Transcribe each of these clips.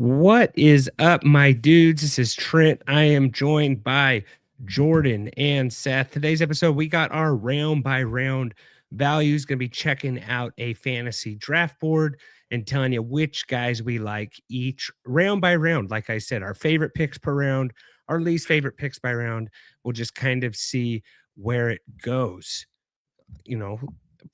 What is up, my dudes? This is Trent. I am joined by Jordan and Seth. Today's episode, we got our round by round values. Going to be checking out a fantasy draft board and telling you which guys we like each round by round. Like I said, our favorite picks per round, our least favorite picks by round. We'll just kind of see where it goes.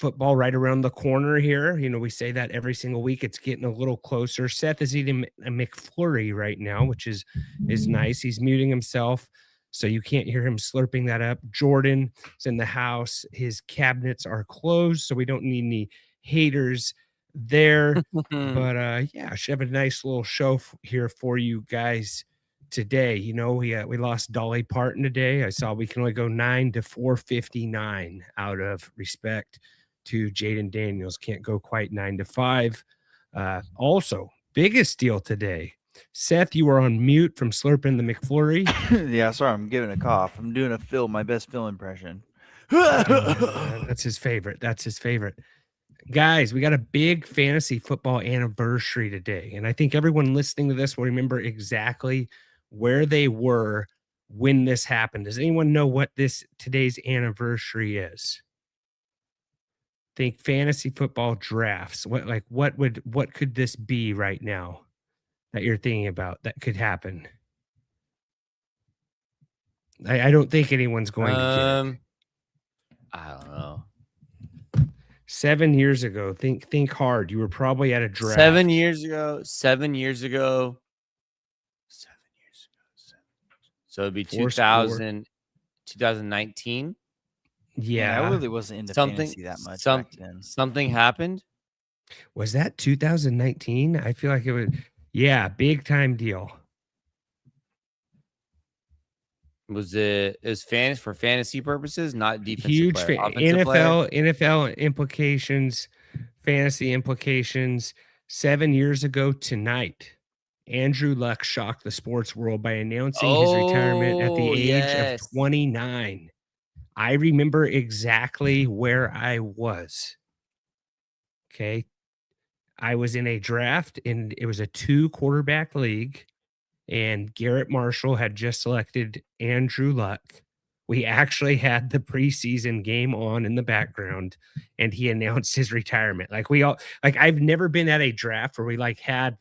Football right around the corner here. We say that every single week. It's getting a little closer. Seth is eating a McFlurry right now, which is nice. He's muting himself, so you can't hear him slurping that up. Jordan is in the house. His cabinets are closed, so we don't need any haters there. But yeah, should have a nice little show here for you guys today. We lost Dolly Parton today. I saw we can only go 9 to 459 out of respect to Jaden Daniels. Can't go quite 9 to 5. Also, biggest deal today. Seth, you were on mute from slurping the McFlurry. Yeah, sorry, I'm giving a cough. I'm doing my best Phil impression. That's his favorite. Guys, we got a big fantasy football anniversary today. And I think everyone listening to this will remember exactly where they were when this happened. Does anyone know what today's anniversary is? Think fantasy football drafts. What could this be right now that you're thinking about that could happen? I don't think anyone's going to get it. I don't know. 7 years ago. Think hard. You were probably at a draft. 7 years ago. 7 years ago. So it'd be 2019. Yeah, I really wasn't into fantasy that much back then. Something happened. Was that 2019? I feel like it was. Yeah, big time deal. Was it for fantasy purposes, not defensive? Huge NFL implications, fantasy implications. 7 years ago tonight, Andrew Luck shocked the sports world by announcing his retirement at the age of 29. I remember exactly where I was. Okay. I was in a draft, and it was a 2-quarterback league, and Garrett Marshall had just selected Andrew Luck. We actually had the preseason game on in the background, and he announced his retirement. I've never been at a draft where we had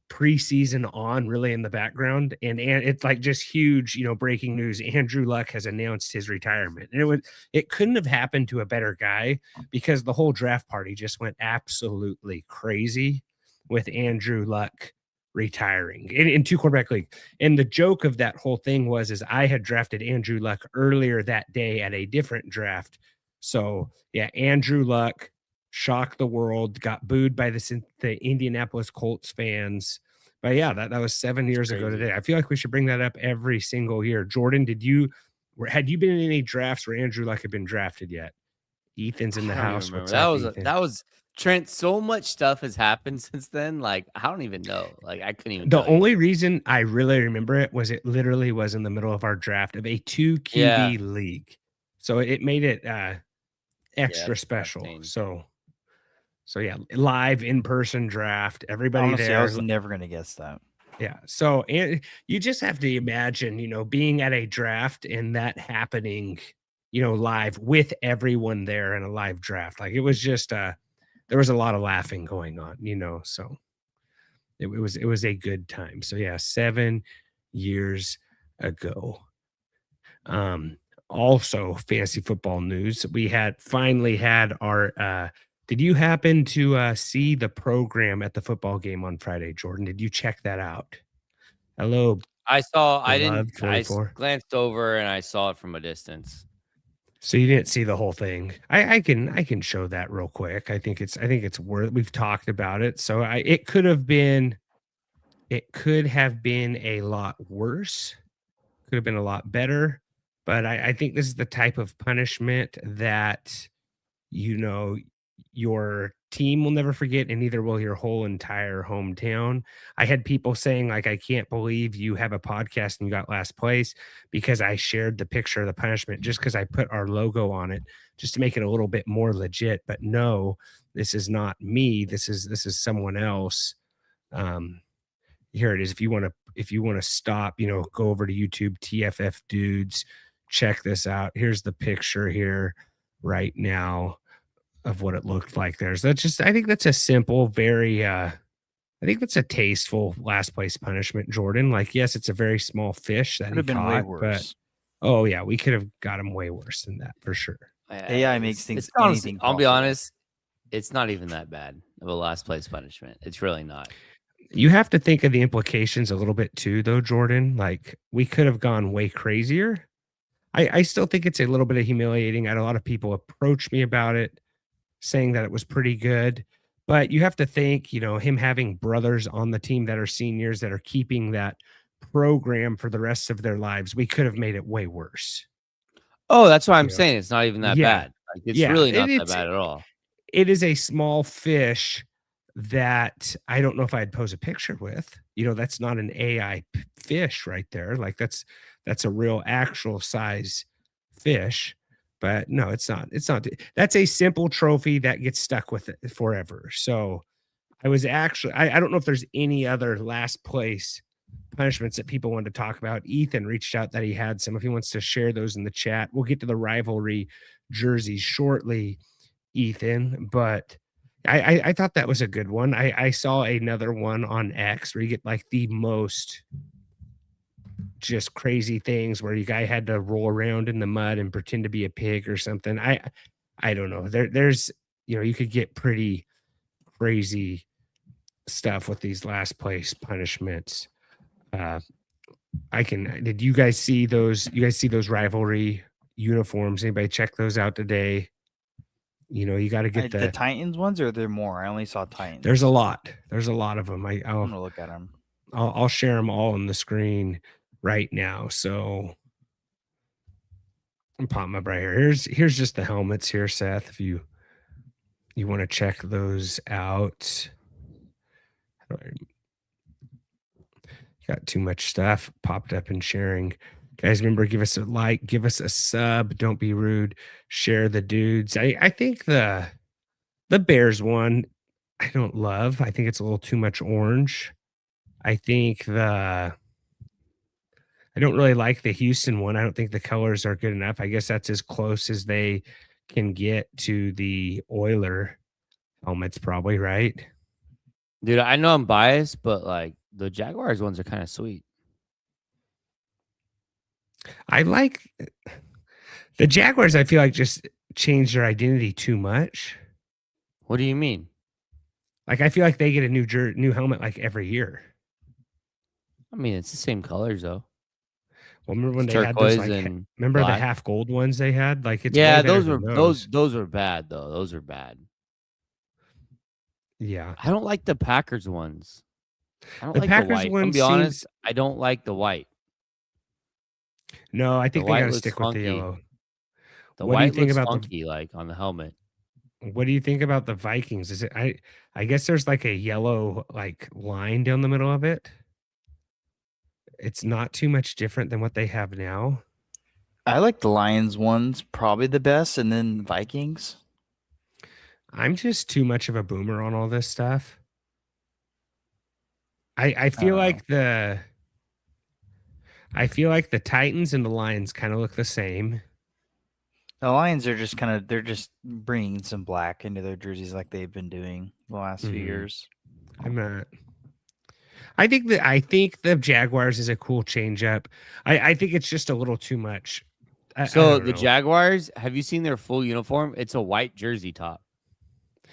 preseason on really in the background, and it's just huge, breaking news. Andrew Luck has announced his retirement, and it couldn't have happened to a better guy, because the whole draft party just went absolutely crazy with Andrew Luck retiring in 2-quarterback league. And the joke of that whole thing is I had drafted Andrew Luck earlier that day at a different draft. So yeah, Andrew Luck shocked the world, got booed by the Indianapolis Colts fans. But yeah, that was 7 years ago today. I feel like we should bring that up every single year. Jordan, had you been in any drafts where Andrew Luck had been drafted yet? Ethan's in the house. That was Trent. So much stuff has happened since then. I don't even know. I couldn't even. The only reason I really remember it literally was in the middle of our draft of a 2 QB league. So it made it extra special. So yeah, live in-person draft, everybody. Honestly, there. I was never going to guess that. Yeah. So and you just have to imagine, being at a draft and that happening, live with everyone there in a live draft. It was just there was a lot of laughing going on, so it was a good time. So yeah, 7 years ago. Also fantasy football news. We finally had our did you happen to see the program at the football game on Friday, Jordan? Did you check that out? Hello. I glanced over and I saw it from a distance. So you didn't see the whole thing. I can show that real quick. I think it's worth. We've talked about it. So it could have been a lot worse. Could have been a lot better. But I think this is the type of punishment that your team will never forget, and neither will your whole entire hometown. I had people saying, I can't believe you have a podcast and you got last place, because I shared the picture of the punishment just because I put our logo on it just to make it a little bit more legit. But no, this is not me. This is someone else. here it is. If you want to stop, go over to YouTube, TFF Dudes, check this out. Here's the picture here right now of what it looked like there. So I think that's a simple, very I think that's a tasteful last place punishment, Jordan. Like, yes, it's a very small fish that Could he have been way caught, but worse. oh yeah, we could have got him way worse than that for sure. AI makes things honestly, anything I'll be possible. honest, it's not even that bad of a last place punishment. It's really not. You have to think of the implications a little bit too, though, Jordan. Like, we could have gone way crazier. I still think it's a little bit of humiliating. I had a lot of people approach me about it, saying that it was pretty good. But you have to think, him having brothers on the team that are seniors that are keeping that program for the rest of their lives, we could have made it way worse. Oh, that's why I'm saying it's not even that Yeah. bad. Like, it's really not that bad at all. It is a small fish that I don't know if I'd pose a picture with. That's not an AI fish right there. Like, that's a real actual size fish. But no, it's not. It's not. That's a simple trophy that gets stuck with it forever. So I was actually, I don't know if there's any other last place punishments that people wanted to talk about. Ethan reached out that he had some. If he wants to share those in the chat, we'll get to the rivalry jerseys shortly, Ethan. But I thought that was a good one. I saw another one on X where you get like the most just crazy things where you guy had to roll around in the mud and pretend to be a pig or something. I don't know. There's you could get pretty crazy stuff with these last place punishments. Did you guys see those? You guys see those rivalry uniforms? Anybody check those out today? You got to get the Titans ones, or are there more? I only saw Titans. There's a lot. There's a lot of them. I'm gonna look at them. I'll share them all on the screen right now. So I'm popping up right here. Here's just the helmets here, Seth. If you want to check those out. Got too much stuff popped up and sharing. Guys, remember, give us a like, give us a sub. Don't be rude. Share the dudes. I think the Bears one, I don't love. I think it's a little too much orange. I think I don't really like the Houston one. I don't think the colors are good enough. I guess that's as close as they can get to the Oiler helmets, probably, right? Dude, I know I'm biased, but like the Jaguars ones are kind of sweet. I like the Jaguars. I feel like just changed their identity too much. What do you mean? Like, I feel like they get a new helmet like every year. I mean, it's the same colors though. Well, remember when they had those remember black? The half gold ones they had? Like, it's those were bad though. Those are bad. Yeah. I don't like the Packers ones. I don't like the white. I'm be honest, I don't like the white. No, I think they got to stick with the yellow. The white looks funky, like on the helmet. What do you think about the Vikings? Is it? I guess there's like a yellow like line down the middle of it. It's not too much different than what they have now. I like the Lions ones probably the best, and then Vikings. I'm just too much of a boomer on all this stuff. I feel like the Titans and the Lions kind of look the same. The Lions are just they're just bringing some black into their jerseys like they've been doing the last few years. I'm not. I think the Jaguars is a cool change up. I think it's just a little too much. So the Jaguars, have you seen their full uniform? It's a white jersey top.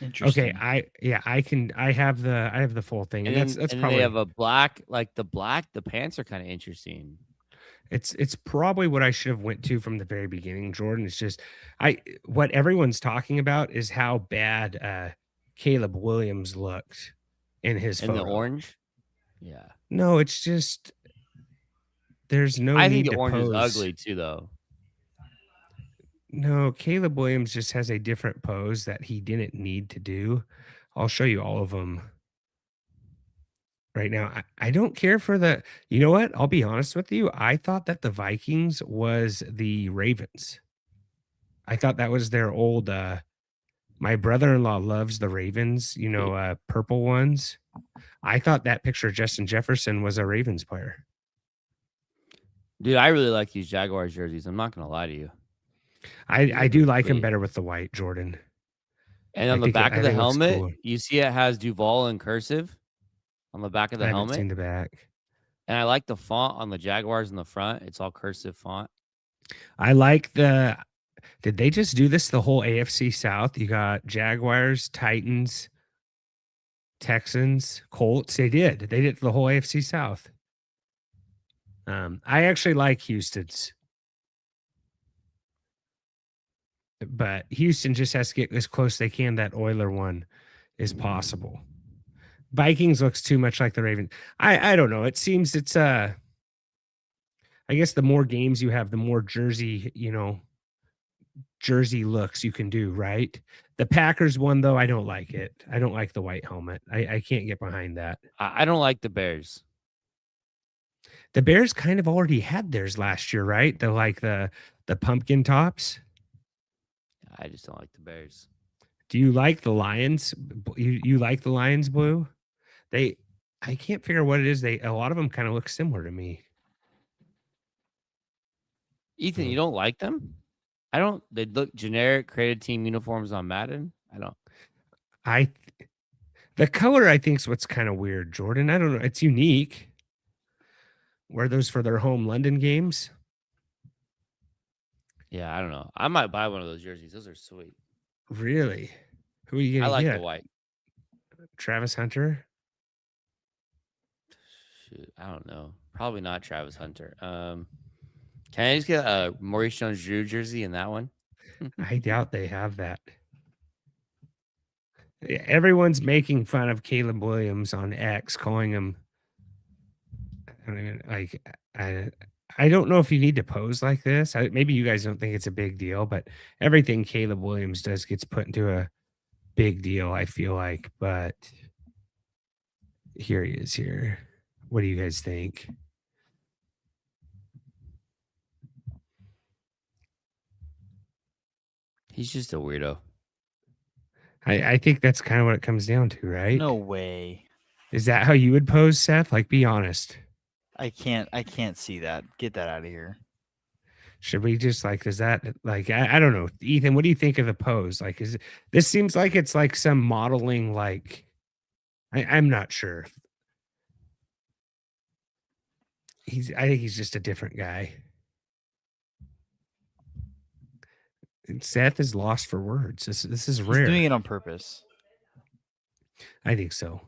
Interesting. Okay, I have the full thing, and that's probably they have a black, like the pants are kind of interesting. It's probably what I should have went to from the very beginning, Jordan. It's just what everyone's talking about is how bad Caleb Williams looked in his photo. In the orange. Yeah. No, it's just there's no. I think the orange is ugly too, though. No, Caleb Williams just has a different pose that he didn't need to do. I'll show you all of them right now. I don't care for the. You know what? I'll be honest with you. I thought that the Vikings was the Ravens. I thought that was their old My brother-in-law loves the Ravens, purple ones. I thought that picture of Justin Jefferson was a Ravens player. Dude, I really like these Jaguars jerseys. I'm not gonna lie to you. I do like him better with the white, Jordan. And on the back of the helmet, you see it has Duval in cursive on the back of the helmet. I haven't seen the back. And I like the font on the Jaguars in the front. It's all cursive font. I like did they just do this the whole AFC South? You got Jaguars, Titans, Texans, Colts. They did the whole AFC South. I actually like Houston's. But Houston just has to get as close as they can that Oiler one as possible. Vikings looks too much like the Ravens. I don't know. It seems it's I guess the more games you have, the more jersey looks you can do, right? The Packers one though, I don't like it. I don't like the white helmet. I can't get behind that. I don't like the Bears. The Bears kind of already had theirs last year, right? The pumpkin tops. I just don't like the Bears. Do you like the Lions? You like the Lions blue? I can't figure out what it is. A lot of them kind of look similar to me. Ethan, you don't like them? I don't. They look generic. Created team uniforms on Madden. I don't. The color I think is what's kind of weird, Jordan. I don't know. It's unique. Wear those for their home London games. Yeah, I don't know. I might buy one of those jerseys. Those are sweet. Really? Who are you gonna get? I like the white. Travis Hunter? Shoot, I don't know. Probably not Travis Hunter. Can I just get a Maurice Jones-Drew jersey in that one? I doubt they have that. Everyone's making fun of Caleb Williams on X, calling him. I don't know if you need to pose like this. Maybe you guys don't think it's a big deal, but everything Caleb Williams does gets put into a big deal, I feel like. But here he is here. What do you guys think? He's just a weirdo. I think that's kind of what it comes down to, right? No way. Is that how you would pose, Seth? Like, be honest. I can't see that. Get that out of here. Should we just I don't know. Ethan, what do you think of the pose? This seems like it's like some modeling, I'm not sure. I think he's just a different guy. And Seth is lost for words. This is rare. He's doing it on purpose. I think so.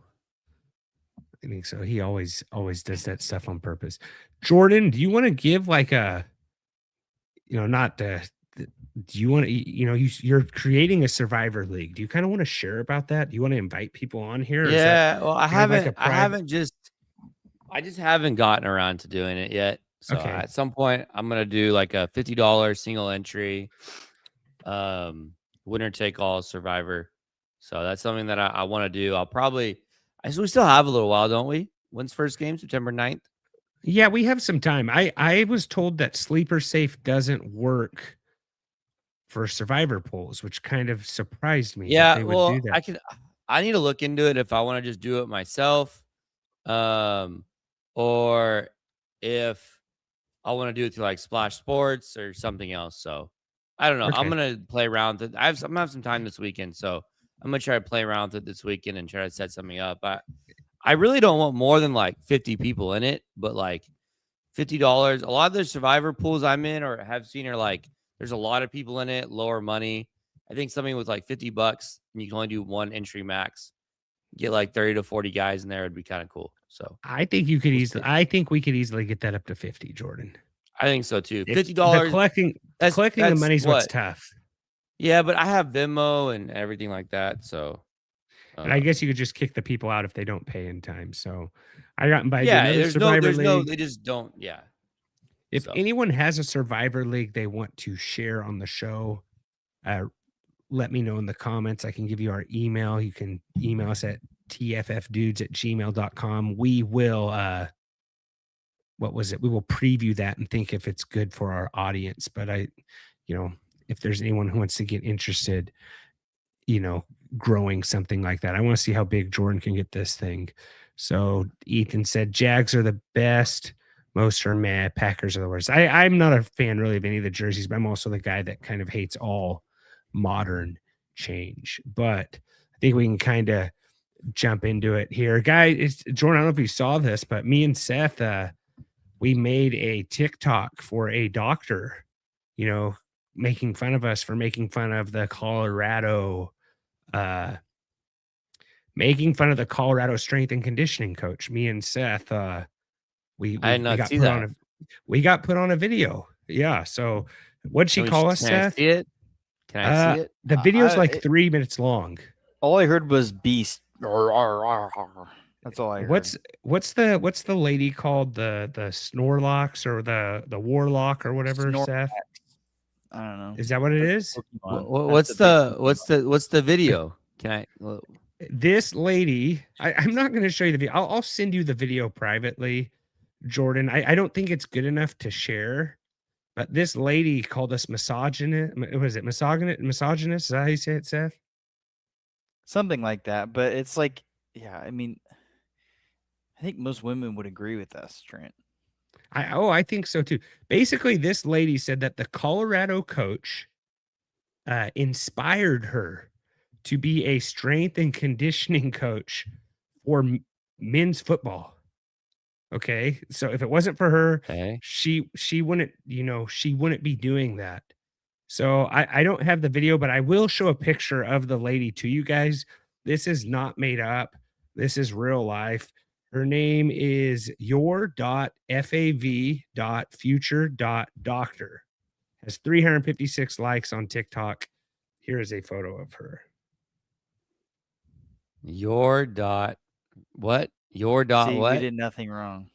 He always does that stuff on purpose. Jordan, do you want to give do you want to, you're creating a Survivor League. Do you kind of want to share about that? Do you want to invite people on here? Yeah, well, I just haven't gotten around to doing it yet. So okay. At some point I'm going to do like a $50 single entry, winner take all Survivor. So that's something that I want to do. We still have a little while, don't we? When's first game? September 9th? Yeah, we have some time. I was told that Sleeper Safe doesn't work for Survivor polls, which kind of surprised me. Yeah, well, I need to look into it if I want to just do it myself, or if I want to do it through like Splash Sports or something else. So I don't know. Okay. I'm gonna play around with it. I'm gonna have some time this weekend, so I'm gonna try to play around with it this weekend and try to set something up. I really don't want more than like 50 people in it, but like $50. A lot of the Survivor pools I'm in or have seen are like there's a lot of people in it, lower money. I think something with like $50 and you can only do one entry max. Get like 30 to 40 guys in there would be kind of cool. So I think we could easily get that up to 50, Jordan. I think so too. $50. Collecting the money's what's tough. Yeah, but I have Venmo and everything like that. So and I guess you could just kick the people out if they don't pay in time. So I got invited. Yeah, there's no, they just don't. Yeah. If anyone has a Survivor League they want to share on the show, let me know in the comments. I can give you our email. You can email us at tffdudes@gmail.com. We will, we will preview that and think if it's good for our audience. But if there's anyone who wants to get interested, growing something like that. I want to see how big Jordan can get this thing. So Ethan said Jags are the best. Most are meh. Packers are the worst. I'm not a fan really of any of the jerseys, but I'm also the guy that kind of hates all modern change. But I think we can kind of jump into it here. Guys, Jordan, I don't know if you saw this, but me and Seth, we made a TikTok for a doctor, making fun of us for making fun of the Colorado strength and conditioning coach. Me and Seth, we got put on a video. Yeah. So what'd she call us, Seth? Can I see it? The video's like 3 minutes long. All I heard was beast. That's all I heard. What's the lady called? The Snorlax or the Warlock or whatever, Seth? I don't know. Is that what it is? What's the video? Can I? This lady, I'm not going to show you the video. I'll send you the video privately, Jordan. I don't think it's good enough to share, but this lady called us misogynist. Was it misogynist? Is that how you say it, Seth? Something like that. But it's like, yeah, I mean, I think most women would agree with us, Trent. I think so too. Basically, this lady said that the Colorado coach inspired her to be a strength and conditioning coach for men's football. Okay. So if it wasn't for her, she wouldn't, she wouldn't be doing that. So I don't have the video, but I will show a picture of the lady to you guys. This is not made up. This is real life. Her name is your.fav.future.doctor. Has 356 likes on TikTok. Here is a photo of her. What? See, we did nothing wrong.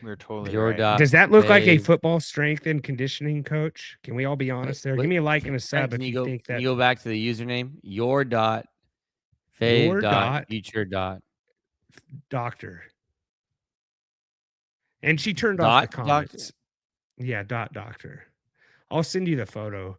We're totally right. Does that look like a football strength and conditioning coach? Can we all be honest there? Give me a like and a sub if you think that. Can you go back to the username? Your.future.doctor. And she turned off the comments. Yeah, doctor. I'll send you the photo,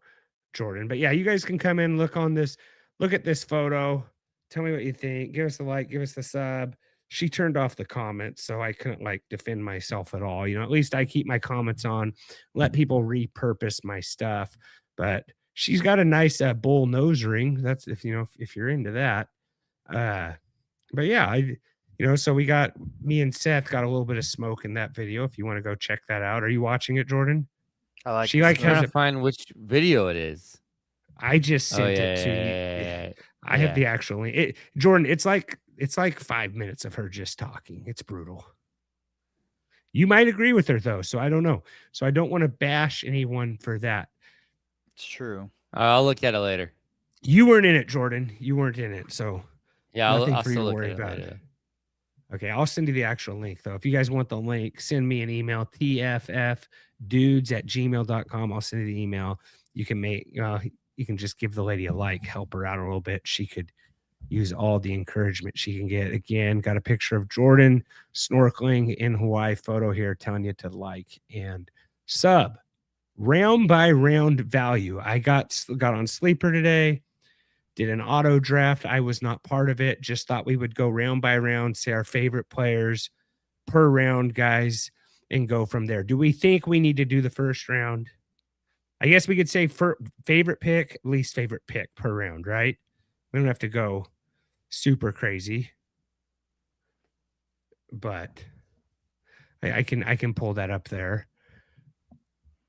Jordan. But yeah, you guys can come in, look at this photo. Tell me what you think. Give us a like, give us the sub. She turned off the comments, so I couldn't defend myself at all. At least I keep my comments on, let people repurpose my stuff. But she's got a nice bull nose ring. That's if you're into that. But yeah, so we got me and Seth got a little bit of smoke in that video. If you want to go check that out, are you watching it, Jordan? I like. She has to find which video it is. I just sent it to you. I have the actual link. Jordan, it's like 5 minutes of her just talking. It's brutal. You might agree with her though, so I don't know. So I don't want to bash anyone for that. It's true. I'll look at it later. You weren't in it, Jordan. You weren't in it, so yeah, I'll still look at it later. Okay, I'll send you the actual link though. If you guys want the link, send me an email, tffdudes@gmail.com. I'll send you the email. You can just give the lady a like, help her out a little bit. She could use all the encouragement she can get. Again, got a picture of Jordan snorkeling in Hawaii photo here, telling you to like and sub. Round by round value. I got on Sleeper today, did an auto draft. I was not part of it. Just thought we would go round by round, say our favorite players per round, guys, and go from there. Do we think we need to do the first round? I guess we could say for favorite pick, least favorite pick per round, right? We don't have to go super crazy, but I can pull that up there.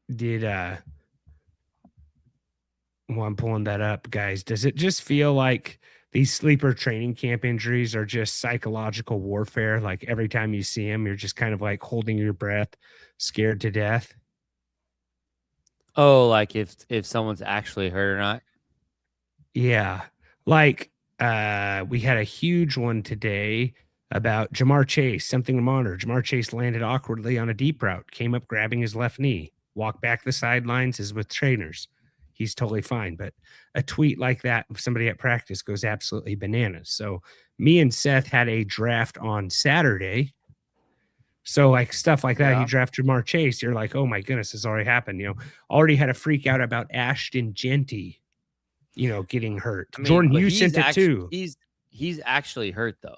While I'm pulling that up, guys, does it just feel like these sleeper training camp injuries are just psychological warfare? Like every time you see them, you're just kind of like holding your breath, scared to death. Oh, like if someone's actually hurt or not? Yeah. Like we had a huge one today about Jamar Chase, something to monitor. Jamar Chase landed awkwardly on a deep route, came up grabbing his left knee, walked back the sidelines as with trainers. He's totally fine. But a tweet like that of somebody at practice goes absolutely bananas. So me and Seth had a draft on Saturday. So like stuff like that, you draft Jamar Chase, you're like, oh my goodness, this already happened. Already had a freak out about Ashton Jeanty. getting hurt. I mean, Jordan, but you he's sent it actually too. he's actually hurt though.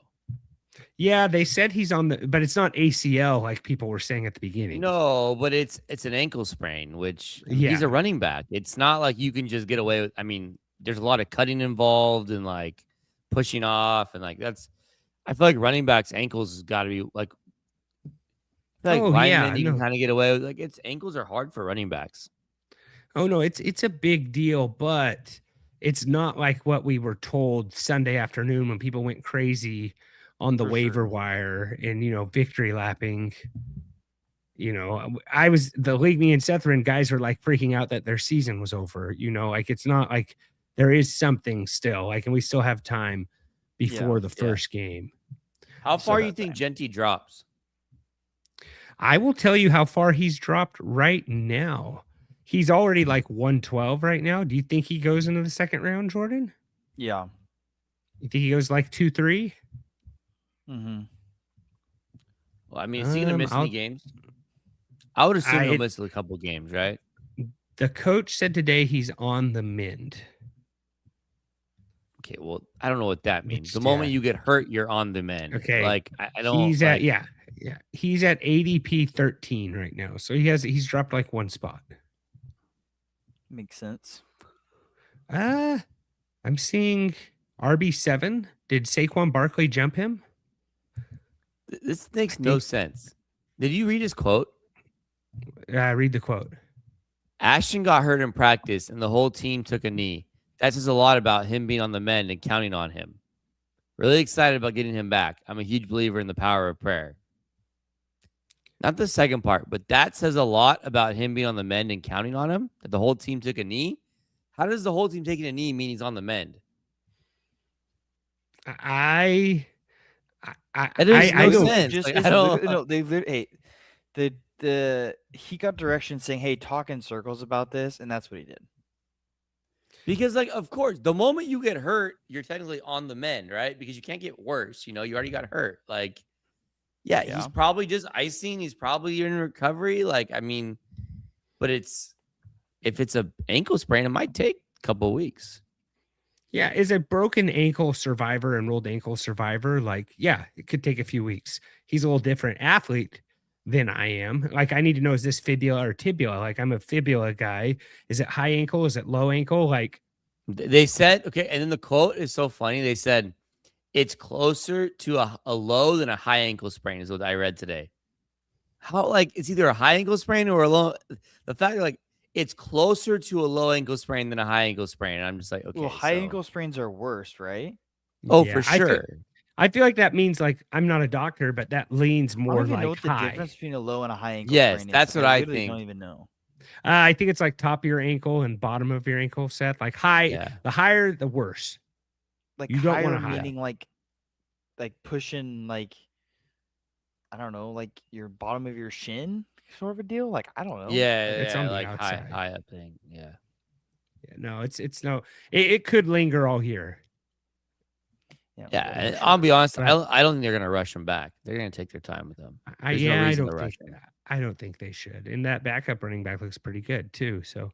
Yeah, they said he's but it's not ACL like people were saying at the beginning. No, but it's an ankle sprain, which he's a running back. It's not like you can just get away with. I mean, there's a lot of cutting involved and like pushing off and like that's. I feel like running backs' ankles has got to be like. I feel like linemen, you can kind of get away with. Like ankles are hard for running backs. Oh no, it's a big deal, but it's not like what we were told Sunday afternoon when people went crazy on the waiver wire and victory lapping. I was the league, me and Seth were in, guys were like freaking out that their season was over. Like it's not like there is something still, like, and we still have time before the first game. How far you think Jeanty drops? I will tell you how far he's dropped right now. He's already like 112 right now. Do you think he goes into the second round, Jordan? Yeah. You think he goes like 2-3? Mm-hmm. Well, I mean, is he going to miss any games? I would assume he'll miss a couple games, right? The coach said today he's on the mend. Okay, well, I don't know what that means. The moment you get hurt, you're on the mend. Okay. Like, I don't... He's at, he's at ADP 13 right now. So he's dropped like one spot. Makes sense. I'm seeing RB7. Did Saquon Barkley jump him? This makes no sense. Did you read his quote? Read the quote. Ashton got hurt in practice and the whole team took a knee. That says a lot about him being on the mend and counting on him. Really excited about getting him back. I'm a huge believer in the power of prayer. Not the second part, but that says a lot about him being on the mend and counting on him, that the whole team took a knee. How does the whole team taking a knee mean he's on the mend? I don't sense. Just, like, I don't. No, he got directions saying, "Hey, talk in circles about this," and that's what he did. Because, like, of course, the moment you get hurt, you're technically on the mend, right? Because you can't get worse. You already got hurt. Like, yeah, he's probably just icing. He's probably in recovery. Like, I mean, but if it's a ankle sprain, it might take a couple of weeks. Yeah, is a broken ankle survivor, enrolled ankle survivor. Like, yeah, it could take a few weeks. He's a little different athlete than I am. Like, I need to know, is this fibula or tibia? Like, I'm a fibula guy. Is it high ankle? Is it low ankle? Like, they said, okay, and then the quote is so funny. They said, it's closer to a low than a high ankle sprain is what I read today. How, like, it's either a high ankle sprain or a low. The fact that, like, it's closer to a low ankle sprain than a high ankle sprain. And I'm just like, okay. Well, high ankle sprains are worse, right? Oh, yeah, for sure. I feel like that means, like, I'm not a doctor, but that leans more like high. I don't even know what the difference between a low and a high ankle sprain is. Yes, that's what I think. I don't even know. I think it's like top of your ankle and bottom of your ankle, Seth. Like the higher, the worse. Like you don't want to meaning like pushing, like, I don't know, like your bottom of your shin sort of a deal. Like, I don't know. Yeah, it's on the like outside. high up thing. Yeah. No, it could linger all year. Yeah, I'll be honest. I don't think they're going to rush them back. They're going to take their time with them. I don't think they should. And that backup running back looks pretty good too. So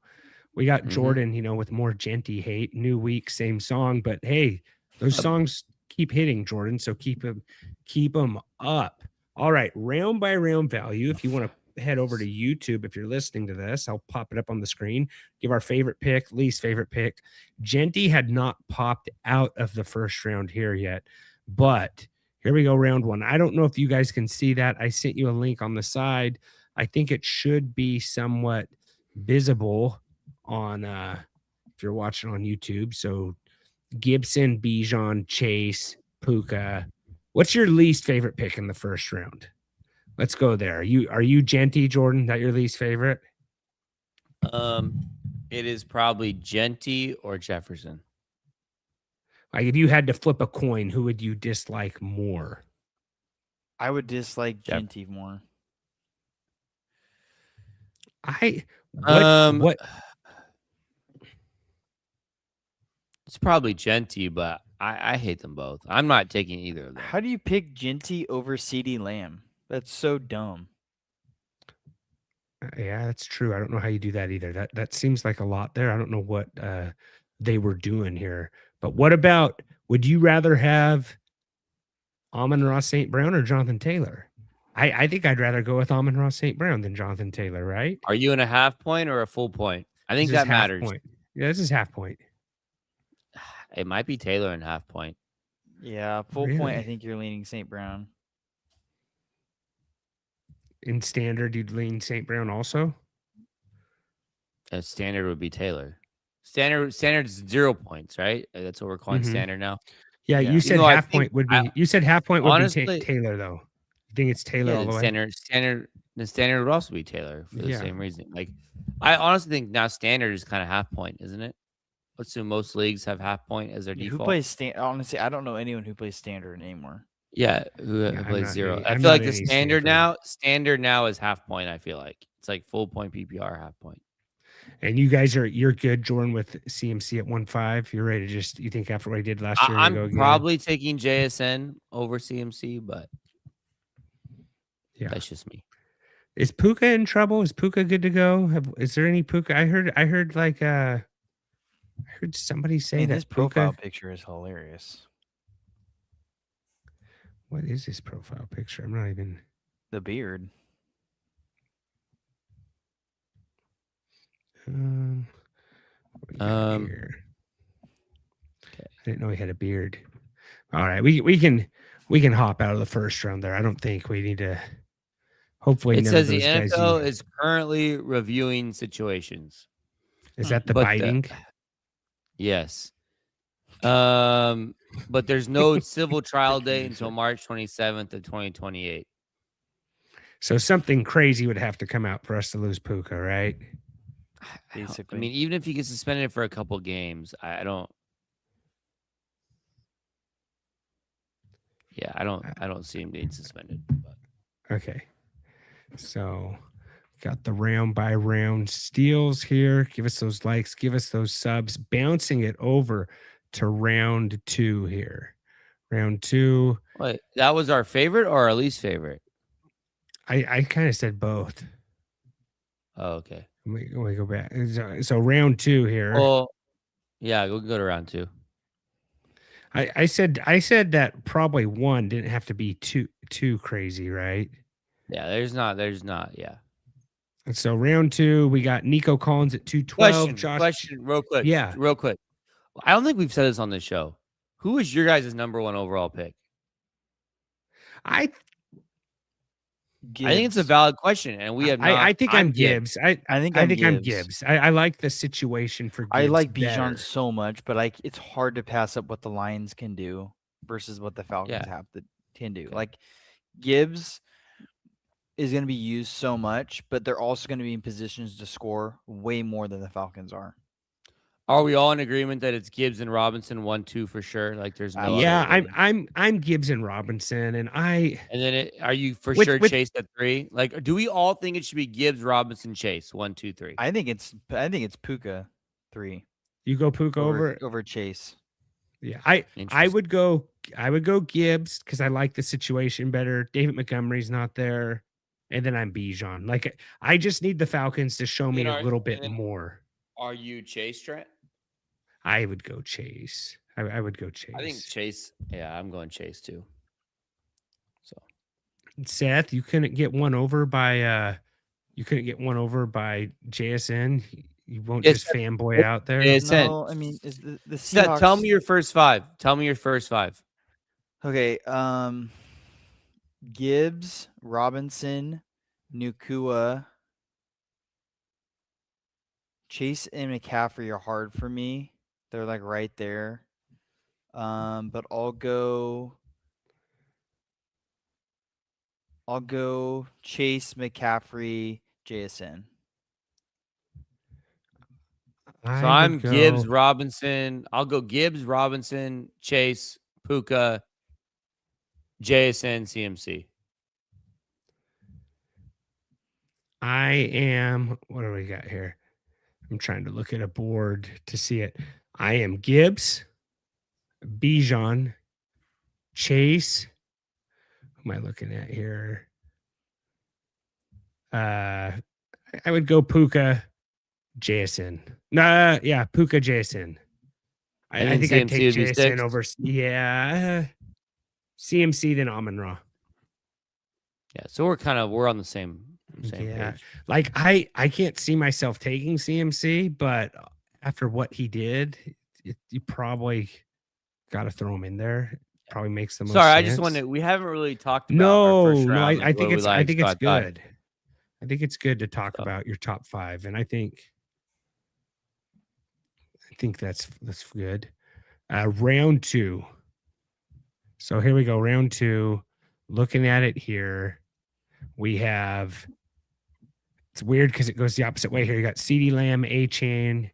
we got Jordan, with more Jeanty hate. New week, same song, but hey, those songs keep hitting, Jordan. So keep them up. All right, round by round value. If you want to head over to YouTube, if you're listening to this, I'll pop it up on the screen. Give our favorite pick, least favorite pick. Jeanty had not popped out of the first round here yet, but here we go, round one. I don't know if you guys can see that. I sent you a link on the side. I think it should be somewhat visible on if you're watching on YouTube. So Gibson, Bijan, Chase, Puka. What's your least favorite pick in the first round? Let's go there. Are you Jeanty, Jordan? That your least favorite? It is probably Jeanty or Jefferson. Like, if you had to flip a coin, who would you dislike more? I would dislike Jeanty more. What? It's probably Jeanty, but I hate them both. I'm not taking either of them. How do you pick Jeanty over CeeDee Lamb? That's so dumb. Yeah, that's true. I don't know how you do that either. That seems like a lot there. I don't know what they were doing here. But what about, would you rather have Amon-Ra St. Brown or Jonathan Taylor? I think I'd rather go with Amon-Ra St. Brown than Jonathan Taylor, right? Are you in a half point or a full point? I think that matters. Point. Yeah, this is half point. It might be Taylor in half point. Yeah, full point. I think you're leaning St. Brown. In standard, you'd lean St. Brown also? Standard would be Taylor. Standard's 0 points, right? That's what we're calling standard now. Yeah, you said half point would be. You said half point would be Taylor, though. You think it's Taylor all the way? The standard would also be Taylor for the same reason. Like, I honestly think now standard is kind of half point, isn't it? Let's assume most leagues have half point as their default. Who plays honestly, I don't know anyone who plays standard anymore. Yeah, who plays zero. I feel like the standard now is half point. I feel like it's like full point PPR, half point. And you guys you're good, Jordan, with CMC at 1.5. You're ready to you think after what I did last year? I'm probably taking JSN over CMC, but that's just me. Is Puka in trouble? Is Puka good to go? Is there any Puka? I heard like I heard somebody say that his profile picture is hilarious. What is his profile picture? I'm not even. The beard. Here. Okay. I didn't know he had a beard. All right, we can hop out of the first round there. I don't think we need to. Hopefully, it says the NFL is currently reviewing situations. Is that the biting? Yes. But there's no civil trial date until March 27th of 2028. So something crazy would have to come out for us to lose Puka, right? Basically. I mean, even if he gets suspended for a couple games, I don't see him being suspended. But. Okay. So got the round by round steals here. Give us those likes, give us those subs, bouncing it over to round 2 here. Round 2. Wait, that was our favorite or our least favorite? I kind of said both. Oh, okay. Let me go back. So round 2 here. Well, yeah, we'll go to round 2. I said that probably 1 didn't have to be too crazy, right? Yeah, there's not, yeah. And so round 2, we got Nico Collins at 212. Question, real quick. Yeah. Real quick. I don't think we've said this on this show. Who is your guys' number 1 overall pick? I think it's a valid question, and we have not. I think I'm Gibbs. I think I'm Gibbs. I like the situation for Gibbs. I like Bijan so much, but it's hard to pass up what the Lions can do versus what the Falcons can do. Like Gibbs is going to be used so much, but they're also going to be in positions to score way more than the Falcons are. Are we all in agreement that it's Gibbs and Robinson 1-2 for sure? Like there's no. Yeah, I'm Gibbs and Robinson, and then are you for sure Chase at 3? Like, do we all think it should be Gibbs, Robinson, Chase 1, 2, 3? I think it's Puka 3. You go Puka over Chase. Yeah, I would go Gibbs because I like the situation better. David Montgomery's not there, and then I'm Bijan. Like I just need the Falcons to show me a little bit more. Are you Chase, Trent? I would go Chase. I would go Chase. I think Chase. Yeah, I'm going Chase too. So, Seth, you couldn't get one over by JSN. You won't just fanboy out there. No, I mean, is the Seahawks... Seth, tell me your first 5. Okay, Gibbs, Robinson, Nukua. Chase and McCaffrey are hard for me. They're like right there. But I'll go Chase, McCaffrey, JSN. So I'm Gibbs, Robinson. I'll go Gibbs, Robinson, Chase, Puka, JSN, CMC. I am. What do we got here? I'm trying to look at a board to see it. I am Gibbs, Bijan, Chase. Who am I looking at here? I would go Puka, JSN. Puka, JSN. I think I'd take Jason over. Yeah. CMC, then Amon-Ra. Yeah. So we're on the same page. Like I can't see myself taking CMC, but after what he did, you probably got to throw him in there. Probably makes the most sense. I just wanted, we haven't really talked about our first round. I think it's good. I think it's good to talk about your top 5, and I think that's good. Round 2. So here we go. Round 2. Looking at it here, we have. It's weird because it goes the opposite way here. You got CeeDee Lamb, Achane,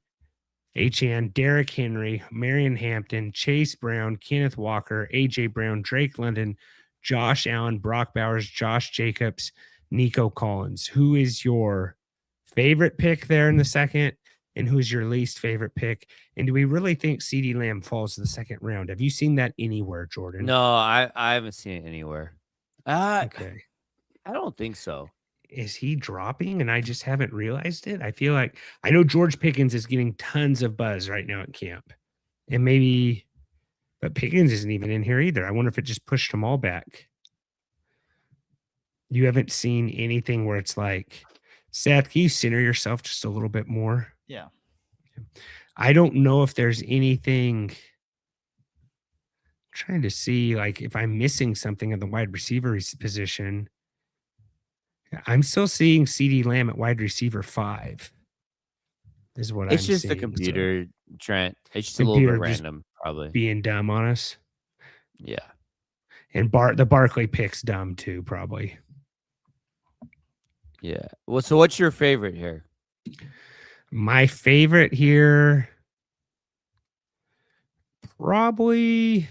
Derrick Henry, Marion Hampton, Chase Brown, Kenneth Walker, AJ Brown, Drake London, Josh Allen, Brock Bowers, Josh Jacobs, Nico Collins. Who is your favorite pick there in the second? And who's your least favorite pick? And do we really think CeeDee Lamb falls to the second round? Have you seen that anywhere, Jordan? No, I haven't seen it anywhere. Okay. I don't think so. Is he dropping and I just haven't realized it? I feel like I know George Pickens is getting tons of buzz right now at camp. And but Pickens isn't even in here either. I wonder if it just pushed them all back. You haven't seen anything where it's like, Seth, can you center yourself just a little bit more? Yeah. I don't know if there's anything. I'm trying to see like if I'm missing something in the wide receiver position. I'm still seeing CeeDee Lamb at wide receiver 5. Is what it's just the computer, Trent. It's just a little bit random, probably being dumb on us. Yeah, and the Barkley pick's dumb too, probably. Yeah. Well, so what's your favorite here? My favorite here, probably.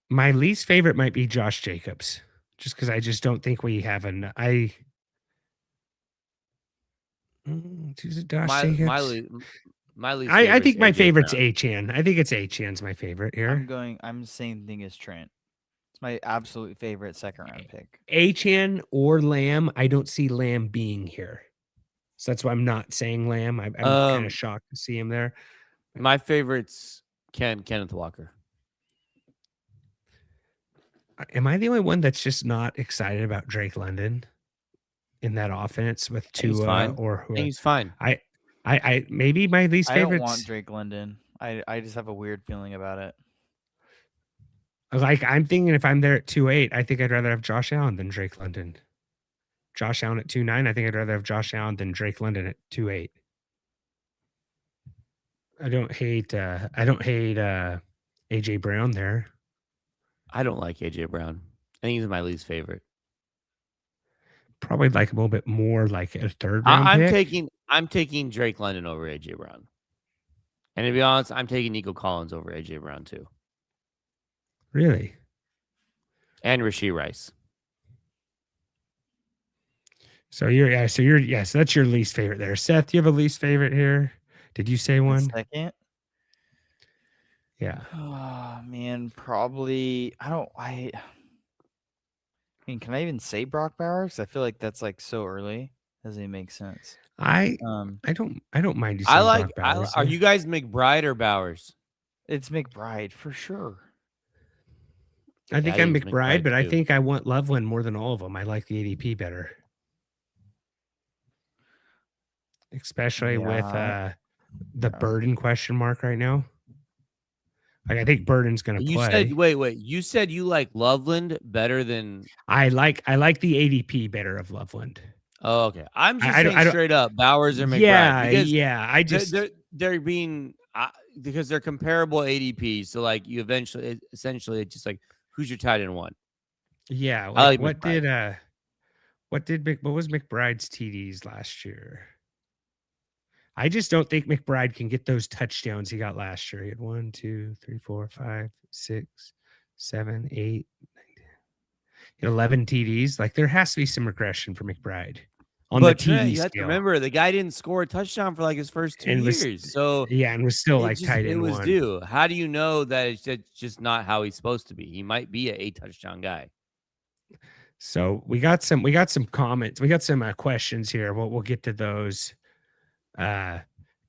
My least favorite might be Josh Jacobs, just because I just don't think we have an. Josh Jacobs. My least. I think my favorite's Achane. I think it's Achane's my favorite here. I'm the same thing as Trent. It's my absolute favorite second round pick. Achane or Lamb. I don't see Lamb being here, so that's why I'm not saying Lamb. I'm kind of shocked to see him there. My favorite's Kenneth Walker. Am I the only one that's just not excited about Drake London in that offense with Tua or who? He's fine. I maybe my least favorite. I don't want Drake London. I just have a weird feeling about it. Like I'm thinking if I'm there at 2.8, I think I'd rather have Josh Allen than Drake London. Josh Allen at 2.9, I think I'd rather have Josh Allen than Drake London at 2.8. I don't hate AJ Brown there. I don't like AJ Brown. I think he's my least favorite. Probably like a little bit more like a third round pick. I'm taking Drake London over AJ Brown. And to be honest, I'm taking Nico Collins over AJ Brown too. Really? And Rashee Rice. So that's your least favorite there. Seth, do you have a least favorite here? Did you say one? Second. Yeah. Oh man, probably. I mean, can I even say Brock Bowers? I feel like that's like so early. Doesn't even make sense. I don't mind you saying Brock Bowers. Are you guys McBride or Bowers? It's McBride for sure. I think I'm McBride, but too. I think I want Loveland more than all of them. I like the ADP better. Especially with the Burden question mark right now. Like I think Burden's going to play. Wait. You said you like Loveland better than I like the ADP better of Loveland. Oh, okay. I'm just saying straight up, Bowers or McBride. I just they're being because they're comparable ADPs. So like you essentially it's just like who's your tight end one? Yeah. Like what was McBride's TDs last year? I just don't think McBride can get those touchdowns he got last year. He had 1, 2, 3, 4, 5, 6, 7, 8, 9, 11 TDs. Like there has to be some regression for McBride on the TD you have to remember the guy didn't score a touchdown for like his first 2 years. So and was still like tight end. It was due. How do you know that it's just not how he's supposed to be? He might be a 8-touchdown guy. So we got some comments. We got some questions here. We'll get to those.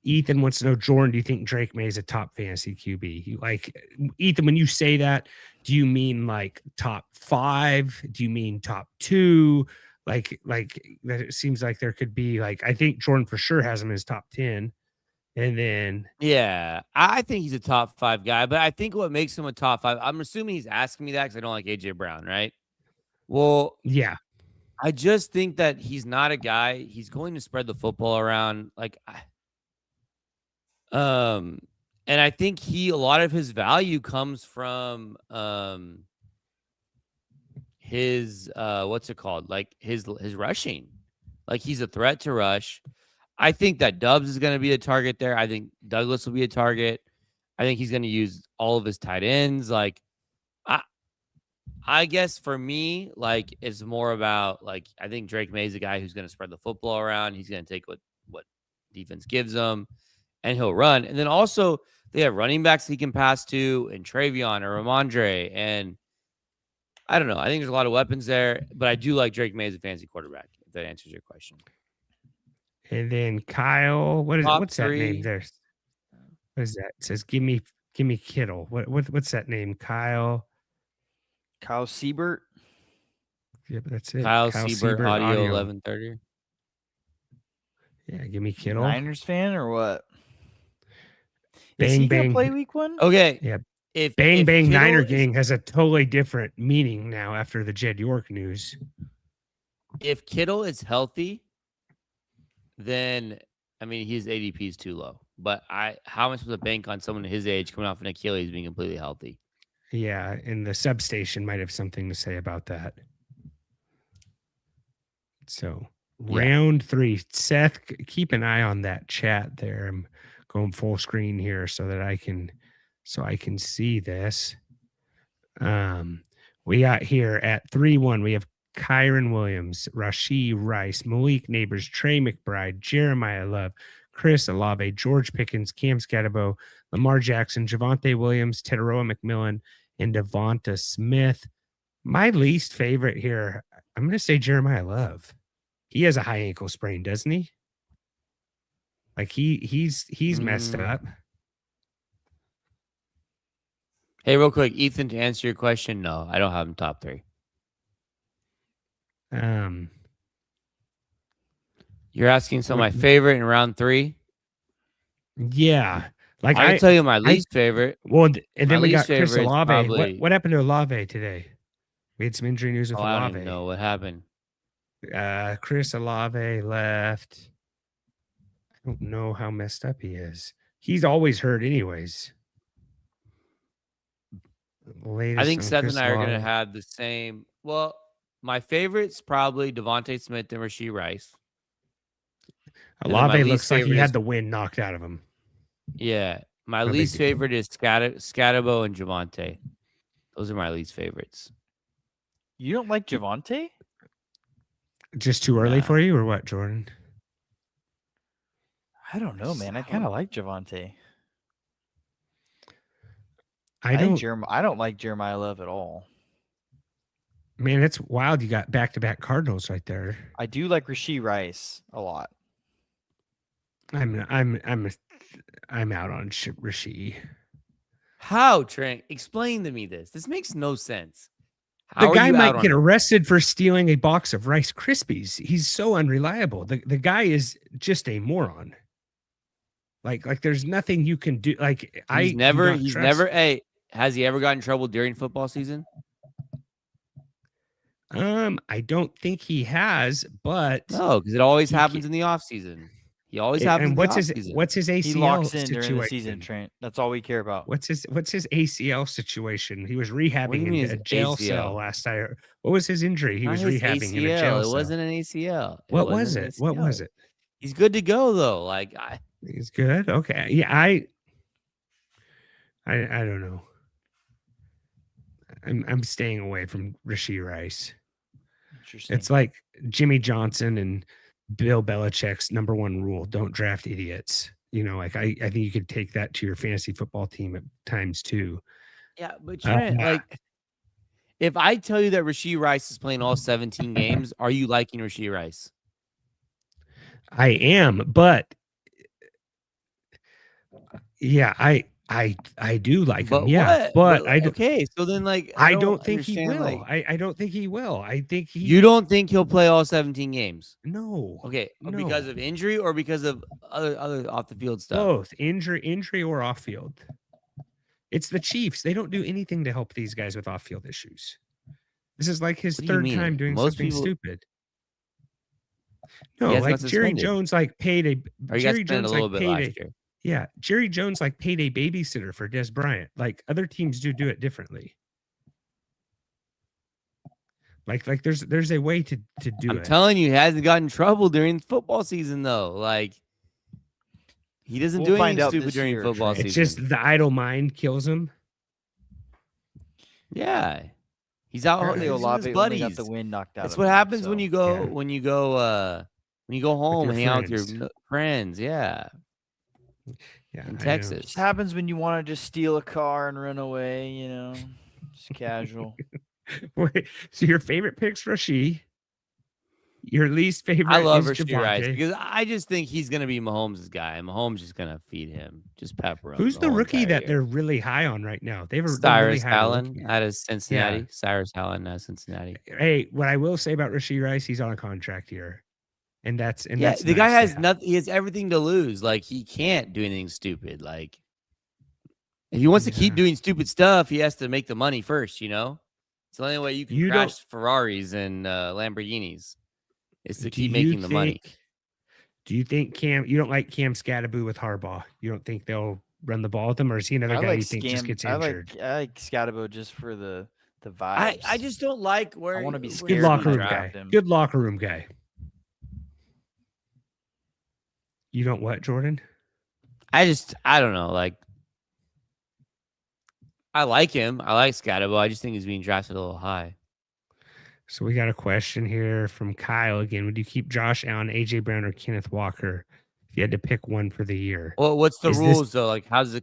Ethan wants to know, Jordan, do you think Drake May is a top fantasy QB? Like, Ethan, when you say that, do you mean like top 5? Do you mean top 2? Like that it seems like there could be like, I think Jordan for sure has him as top 10. And then yeah, I think he's a top 5 guy, but I think what makes him a top 5, I'm assuming he's asking me that because I don't like AJ Brown, right? Well, yeah, I just think that he's not a guy. He's going to spread the football around. And I think a lot of his value comes from his what's it called? Like his rushing. Like he's a threat to rush. I think that Dubs is going to be a target there. I think Douglas will be a target. I think he's going to use all of his tight ends. Like I guess for me, like it's more about like I think Drake May is a guy who's going to spread the football around. He's going to take what defense gives him, and he'll run. And then also they have running backs he can pass to, and Travion or Ramondre, and I don't know. I think there's a lot of weapons there, but I do like Drake May as a fantasy quarterback. If that answers your question. And then Kyle, what's that name there? What is that? It says, give me Kittle. What's that name? Kyle Siebert. Yeah, but that's it. Kyle Siebert, audio 1130. Yeah, give me Kittle. Niners fan or what? Bang, is he bang. Gonna play week 1? Okay. Yeah. If Bang Bang Kittle Niner Gang has a totally different meaning now after the Jed York news. If Kittle is healthy, then I mean his ADP is too low. But how am I supposed to bank on someone his age coming off an Achilles being completely healthy? Yeah, and the substation might have something to say about that. So round 3, Seth, keep an eye on that chat there. I'm going full screen here so that I can see this. We got here at 3-1. We have Kyron Williams, Rashee Rice, Malik Neighbors, Trey McBride, Jeremiah Love, Chris Olave, George Pickens, Cam Scatterbo, Lamar Jackson, Javonte Williams, Teteroa McMillan, and Devonta Smith. My least favorite here, I'm going to say Jeremiah Love. He has a high ankle sprain, doesn't he? Like he's messed up. Hey, real quick, Ethan, to answer your question, no, I don't have him top 3. You're asking my favorite in round 3? Yeah. Like I can tell you my least favorite. Well, and then we got Chris Olave. Probably... What happened to Olave today? We had some injury news with Olave. I don't even know what happened. Chris Olave left. I don't know how messed up he is. He's always hurt anyways. I think Seth and I are going to have the same. Well, my favorite's probably Devonta Smith and Rashee Rice. Olave looks like he had the wind knocked out of him. Yeah. My least favorite is Scatterbo and Javonte. Those are my least favorites. You don't like Javonte? Just too early for you or what, Jordan? I don't know, man. I kind of like Javonte. I don't like Jeremiah Love at all. Man, it's wild. You got back-to-back Cardinals right there. I do like Rashee Rice a lot. I'm out on Rashee. How, Trent? Explain to me this. This makes no sense. The guy might get arrested for stealing a box of Rice Krispies. He's so unreliable. The guy is just a moron. Like there's nothing you can do. Like he's never. Hey, has he ever gotten in trouble during football season? I don't think he has, but no, because it always happens in the off season. He always happens. And what's his ACL he locks in situation? During the season, Trent. That's all we care about. What's his ACL situation? He was rehabbing in a jail cell last night. What was his injury? He was rehabbing in a jail cell. It wasn't an ACL. What was it? What was it? He's good to go though. He's good. Okay. Yeah, I don't know. I'm staying away from Rashee Rice. Interesting. It's like Jimmy Johnson and Bill Belichick's number 1 rule: don't draft idiots. You know, like I think you could take that to your fantasy football team at times too. Yeah, but Trent, if I tell you that Rashee Rice is playing all 17 games, are you liking Rashee Rice? I am, but Yeah, I do like him. But Yeah, what? but I do. Okay, so then I don't think he understand, will. I don't think he will. I think you don't think he'll play all 17 games? No. Okay, No. because of injury or because of other off the field stuff? Both injury or off field. It's the Chiefs. They don't do anything to help these guys with off field issues. This is like his third time doing something stupid. No, like Jerry Jones paid a Jerry Jones a little bit last year. Yeah, Jerry Jones paid a babysitter for Des Bryant. Like other teams do it differently. Like there's a way to do it. I'm telling you, he hasn't gotten in trouble during football season though. Like he doesn't do anything stupid during football season. It's just the idle mind kills him. Yeah. He's out with his buddies. Got the wind knocked out. That's what happens when you go home and hang out with your friends. Yeah. Yeah. In Texas. It just happens when you want to just steal a car and run away, just casual. Wait, so your favorite pick's Rashee. Your least favorite I love is Rashee Javonte. Rice because I just think he's going to be Mahomes' guy. And Mahomes is going to feed him, just pepper him. Who's the rookie that they're really high on right now? Cyrus Allen out of Cincinnati. Yeah. Cyrus Allen out of Cincinnati. Hey, what I will say about Rashee Rice, he's on a contract here. And that's the guy has nothing. He has everything to lose. Like he can't do anything stupid. Like if he wants to keep doing stupid stuff, he has to make the money first. It's the only way you can crash Ferraris and Lamborghinis is to keep making the money. Do you think you don't like Cam Scatterbo with Harbaugh? You don't think they'll run the ball with him, or is he another guy you think just gets injured? I like Scatterbo just for the vibes. I just don't like where I want to be scared. Good locker room guy. Good locker room guy. You don't what, Jordan? I don't know. Like, I like him. I like Scatterbo. I just think he's being drafted a little high. So we got a question here from Kyle again. Would you keep Josh Allen, AJ Brown, or Kenneth Walker if you had to pick one for the year? Well, what's the rules though? Like, how's the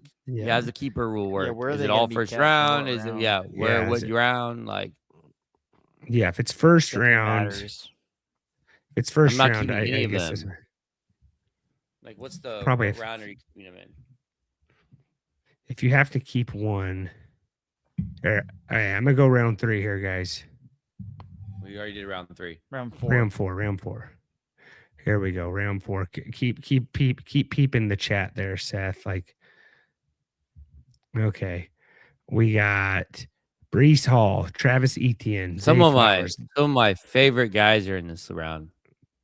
keeper rule work? Is it all first round? Is it what round? Like, yeah, if it's first round, it's first round. I guess. Like, what's the probably round are you keeping him in? If you have to keep one, all right, I'm gonna go round 3 here, guys. We already did round 3. Round 4. Round 4. Here we go. Round 4. Keep peeping the chat there, Seth. Like, okay, we got Breece Hall, Travis Etienne. Some of my favorite guys are in this round.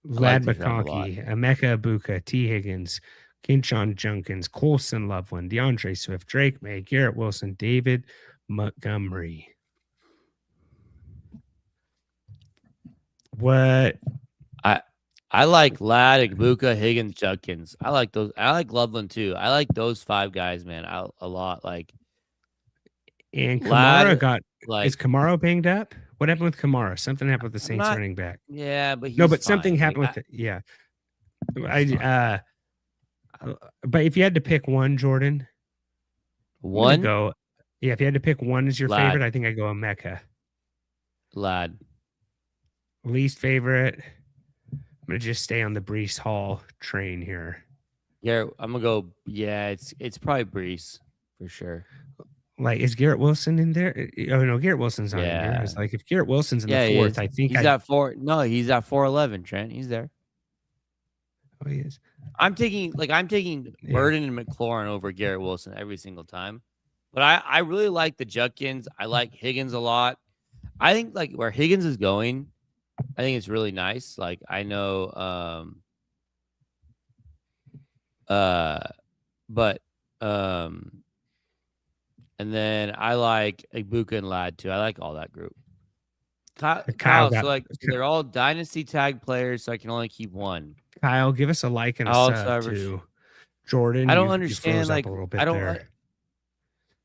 Lad McConkey, Emeka Ibuka, T. Higgins, Kinshon Junkins, Colson Loveland, DeAndre Swift, Drake May, Garrett Wilson, David Montgomery. What? I like Lad, Ibuka, Higgins, Junkins. I like those. I like Loveland too. I like those 5 guys, man, a lot. Like, and Kamara is Kamara banged up? What happened with Kamara? Something happened with the Saints running back. Yeah, but something happened with it. Yeah. But if you had to pick one, Jordan, if you had to pick one as your favorite, I think I'd go Emeka. Lad. Least favorite, I'm gonna just stay on the Breece Hall train here. Yeah, I'm gonna go. Yeah, it's probably Breece for sure. Like, is Garrett Wilson in there? Oh no, Garrett Wilson's not in there. It's like if Garrett Wilson's in the 4th, I think he's at 4. No, he's at 411. Trent, he's there. Oh, he is. I'm taking Burden and McLaurin over Garrett Wilson every single time. But I really like the Judkins. I like Higgins a lot. I think like where Higgins is going, I think it's really nice. Like I know, and then I like Ibuka and Lad too. I like all that group. Kyle, so they're all dynasty tag players, so I can only keep one. Kyle, give us a like and a sub to Jordan. I don't understand. Like, a little bit I don't. There.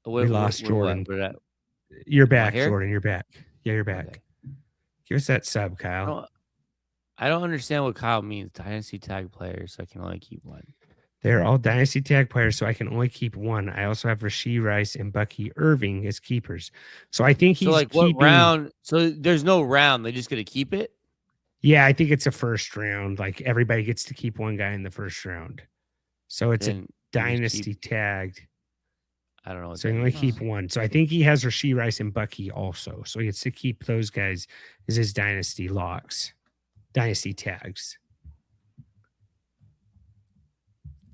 We lost Jordan. You're back, Jordan. You're back. Yeah, you're back. Okay. Give us that sub, Kyle. I don't understand what Kyle means. Dynasty tag players, so I can only keep one. They're all dynasty tag players, so I can only keep one. I also have Rashee Rice and Bucky Irving as keepers. So I think he's what round? So there's no round. They just going to keep it? Yeah, I think it's a first round. Like everybody gets to keep one guy in the first round. So it's a dynasty tagged. I don't know. So he only keep one. So I think he has Rashee Rice and Bucky also. So he gets to keep those guys as his dynasty locks, dynasty tags.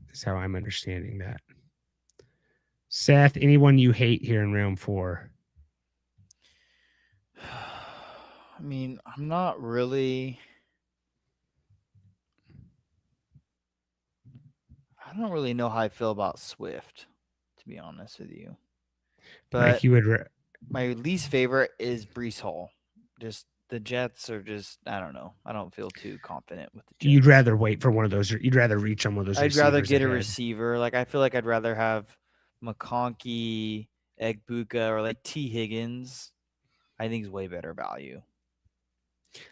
That's how I'm understanding that. Seth, anyone you hate here in round 4? I mean, I'm not really. I don't really know how I feel about Swift, to be honest with you. But like you would my least favorite is Breece Hall. Just the Jets are just, I don't know. I don't feel too confident with the Jets. You'd rather wait for one of those. You'd rather reach on one of those. I'd rather get a receiver. Like, I feel like I'd rather have McConkey, Puka, or like T. Higgins. I think is way better value.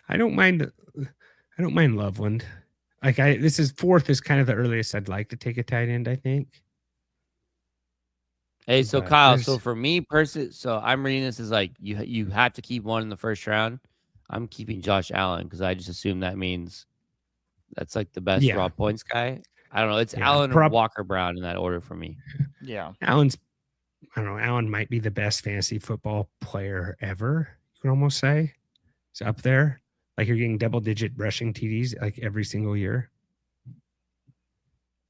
I don't mind Loveland. Like this is 4th is kind of the earliest I'd like to take a tight end, I think. Hey, so Kyle, so for me personally, so I'm reading this as like you have to keep one in the first round. I'm keeping Josh Allen because I just assume that means that's like the best raw points guy. I don't know. It's Allen or Walker Brown in that order for me. Yeah. Allen might be the best fantasy football player ever. You could almost say he's up there. Like you're getting double-digit rushing TDs like every single year.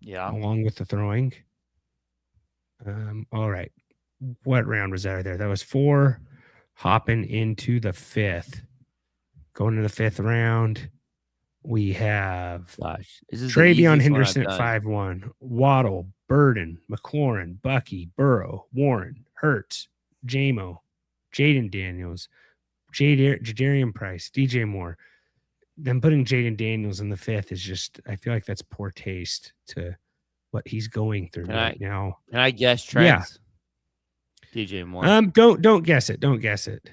Yeah. Along with the throwing. All right. What round was that there? That was 4, hopping into the 5th. Going to the 5th round, we have Travion Henderson at 5-1, Waddle, Burden, McLaurin, Bucky, Burrow, Warren, Hurts, Jamo, Jaden Daniels, Jadarian Price, DJ Moore. Then putting Jaden Daniels in the 5th is just, I feel like that's poor taste to what he's going through now. Can I guess Trent? Yeah. DJ Moore. Don't guess it. Don't guess it.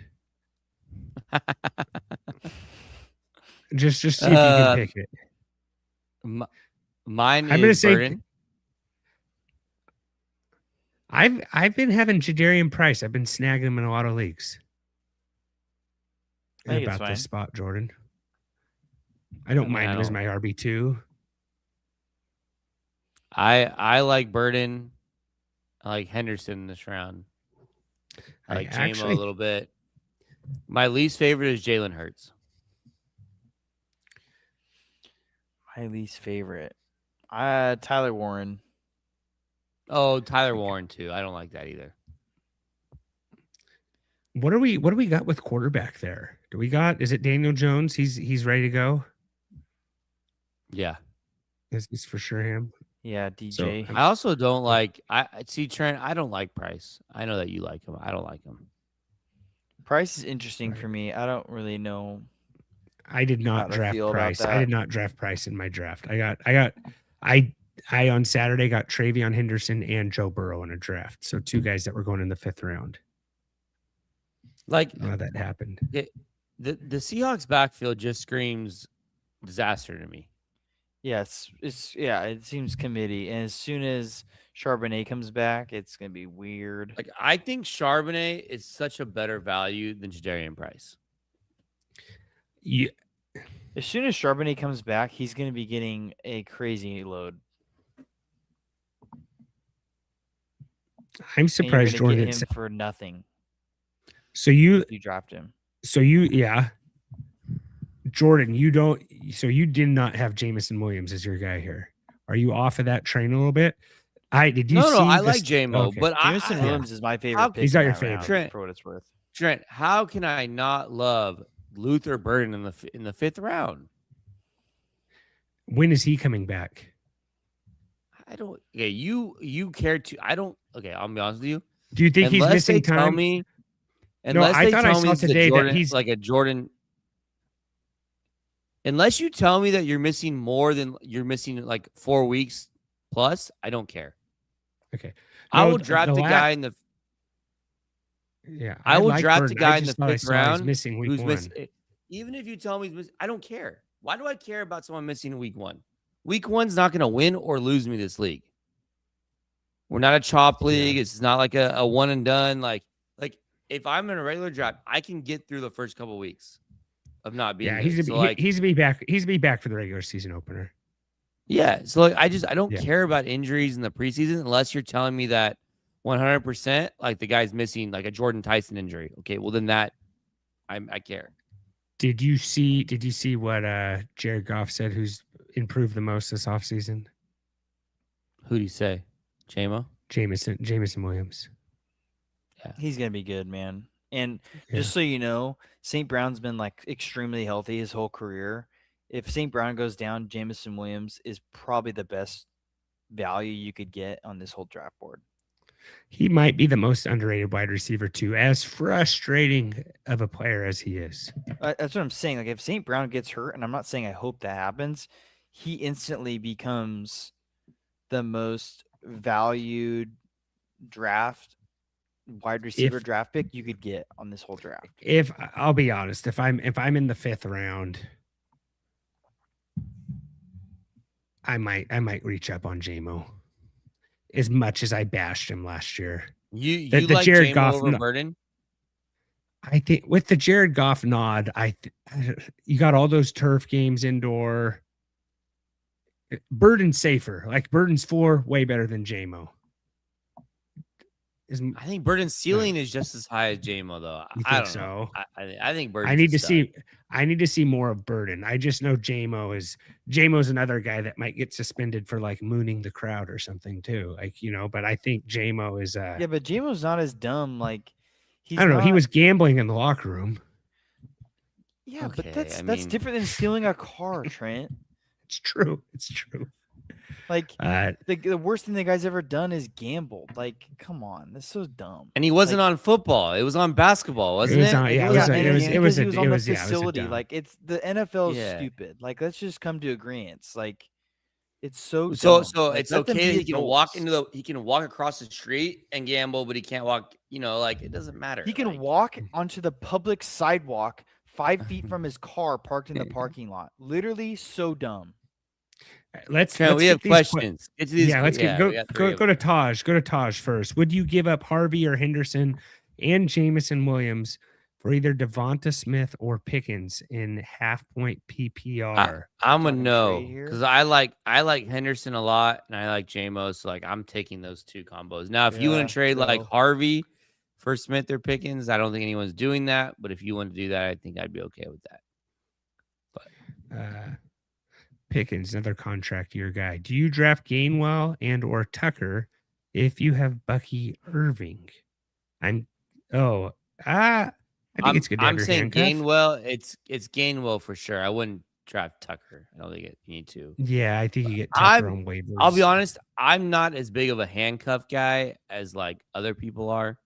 just see if you can pick it. Mine I'm is Burden. I've been having Jadarian Price. I've been snagging him in a lot of leagues. About this spot, Jordan. I don't mind him as my RB2. I like Burden. I like Henderson in this round. I like Jamo a little bit. My least favorite is Jalen Hurts. My least favorite. Tyler Warren. Oh, Tyler Warren too. I don't like that either. What do we got with quarterback there? Is it Daniel Jones? He's ready to go? Yeah. It's for sure him. Yeah, DJ. So, I also don't like Trent, I don't like Price. I know that you like him. I don't like him. Price is interesting for me. I don't really know. I did not draft Price. I did not draft Price in my draft. I on Saturday got Travion Henderson and Joe Burrow in a draft. So 2 guys that were going in the 5th round. Like how that happened. The Seahawks backfield just screams disaster to me. Yes, it seems committee. And as soon as Charbonnet comes back, it's gonna be weird. Like I think Charbonnet is such a better value than Jadarian Price. Yeah. As soon as Charbonnet comes back, he's gonna be getting a crazy load. I'm surprised Jordan get him for nothing. So you dropped him. So Jordan, you did not have Jameson Williams as your guy here. Are you off of that train a little bit? I like J-Mo, okay. but Jameson Williams is my favorite pick. He's not your favorite. Trent, for what it's worth. Trent, how can I not love Luther Burden in the 5th round? When is he coming back? I don't. Yeah, you care to. I don't. Okay, I'll be honest with you. Do you think he's missing time? Unless they tell me today that he's like a Jordan. Unless you tell me that you're missing like 4 weeks plus, I don't care. Okay. I will draft a guy in the. Yeah, I will draft a guy in the 5th round missing week 1. Even if you tell me he's missing, I don't care. Why do I care about someone missing in week 1? Week 1's not going to win or lose me this league. We're not a chop league. Yeah. It's not like a one and done. Like if I'm in a regular draft, I can get through the first couple of weeks of not being. Yeah, he's to be back. He's to be back for the regular season opener. Yeah. So like, I don't care about injuries in the preseason unless you're telling me that 100% like the guy's missing like a Jordan Tyson injury. Okay, well then that I care. Did you see what Jared Goff said who's improved the most this offseason? Who do you say? Jameson Williams. Yeah. He's going to be good, man. And just so you know, St. Brown's been like extremely healthy his whole career. If St. Brown goes down, Jameson Williams is probably the best value you could get on this whole draft board. He might be the most underrated wide receiver too, as frustrating of a player as he is. That's what I'm saying. Like if St. Brown gets hurt, and I'm not saying I hope that happens, he instantly becomes the most valued wide receiver draft pick you could get on this whole draft. If I'll be honest, if I'm in the 5th round, I might reach up on JMO. As much as I bashed him last year. You like Jared Goff over Burden? I think with the Jared Goff nod, you got all those turf games indoor. Burden's safer. Like Burden's floor way better than JMO. I think Burden's ceiling is just as high as JMO though. I don't know. I think Burden. I need to see more of Burden. I just know JMO's another guy that might get suspended for like mooning the crowd or something too. Like, but I think JMO is yeah, but JMO's not as dumb. Like I don't know. He was gambling in the locker room. Yeah, okay, but that's different than stealing a car, Trent. It's true. Like the worst thing the guy's ever done is gambled. Like, come on, that's so dumb. And he wasn't on football; it was on basketball, wasn't it? It was on the facility. Like, it's the NFL is stupid. Like, let's just come to agreements. Like, it's so dumb. So it's okay. He can walk across the street and gamble, but he can't walk. Like it doesn't matter. He can walk onto the public sidewalk 5 feet from his car parked in the parking lot. Literally, so dumb. Let's we have questions. Go to Taj. Go to Taj first. Would you give up Harvey or Henderson and Jameson Williams for either Devonta Smith or Pickens in half-point PPR? I'm a no because I like Henderson a lot and I like JMO. So like I'm taking those two combos. Now, if you want to trade like Harvey for Smith or Pickens, I don't think anyone's doing that. But if you want to do that, I think I'd be okay with that. But Pickens, another contract year guy. Do you draft Gainwell and or Tucker if you have Bucky Irving? I think it's good. I'm saying Gainwell. It's Gainwell for sure. I wouldn't draft Tucker. I don't think you need to. Yeah, I think you get Tucker on waivers. I'll be honest. I'm not as big of a handcuff guy as like other people are.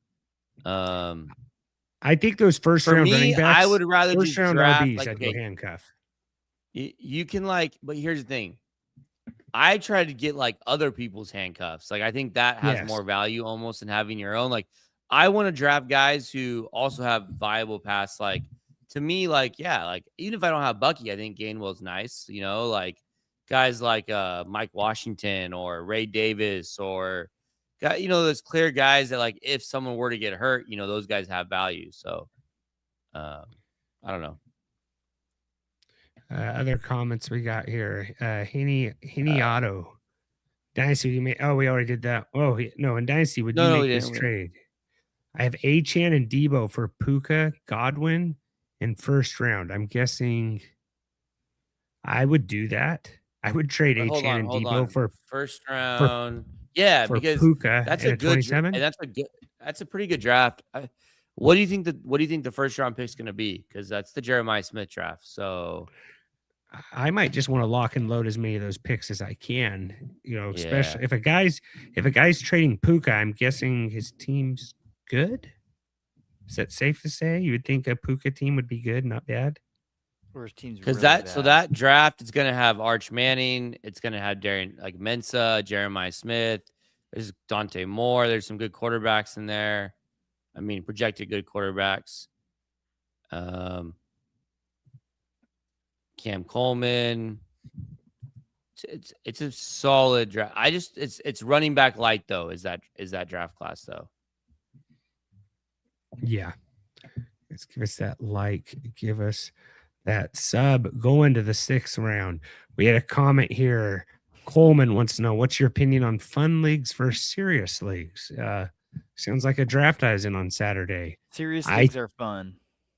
I think those first round running backs. I would rather first round draft, RBs. I'd go handcuff. You can but here's the thing. I try to get like other people's handcuffs. Like I think that has more value almost than having your own. Like I want to draft guys who also have viable paths. Like to me, like even if I don't have Bucky, I think Gainwell's nice. Like guys like Mike Washington or Ray Davis or those clear guys that like if someone were to get hurt, those guys have value. So I don't know. Other comments we got here. Henny Auto. Dynasty, we already did that. Oh, no. In Dynasty, would you make this trade? I have Achane and Debo for Puka, Godwin, and first round. I'm guessing I would do that. I would trade Achane and Debo for first round. Because Puka that's a good 27. That's a pretty good draft. What do you think the first round pick is going to be? Because that's the Jeremiah Smith draft. So I might just want to lock and load as many of those picks as I can. Especially if a guy's trading Puka, I'm guessing his team's good. Is that safe to say? You would think a Puka team would be good, not bad. Or his team's because that draft is going to have Arch Manning. It's going to have Mensa, Jeremiah Smith. There's Dante Moore. There's some good quarterbacks in there. I mean, projected good quarterbacks. Cam Coleman. It's a solid draft. It's running back light though. Is that draft class though? Yeah. Let's give us that like. Give us that sub. Go into the 6th round. We had a comment here Coleman wants to know, what's your opinion on fun leagues versus serious leagues? Sounds like a draft I was in on Saturday. Serious leagues are fun.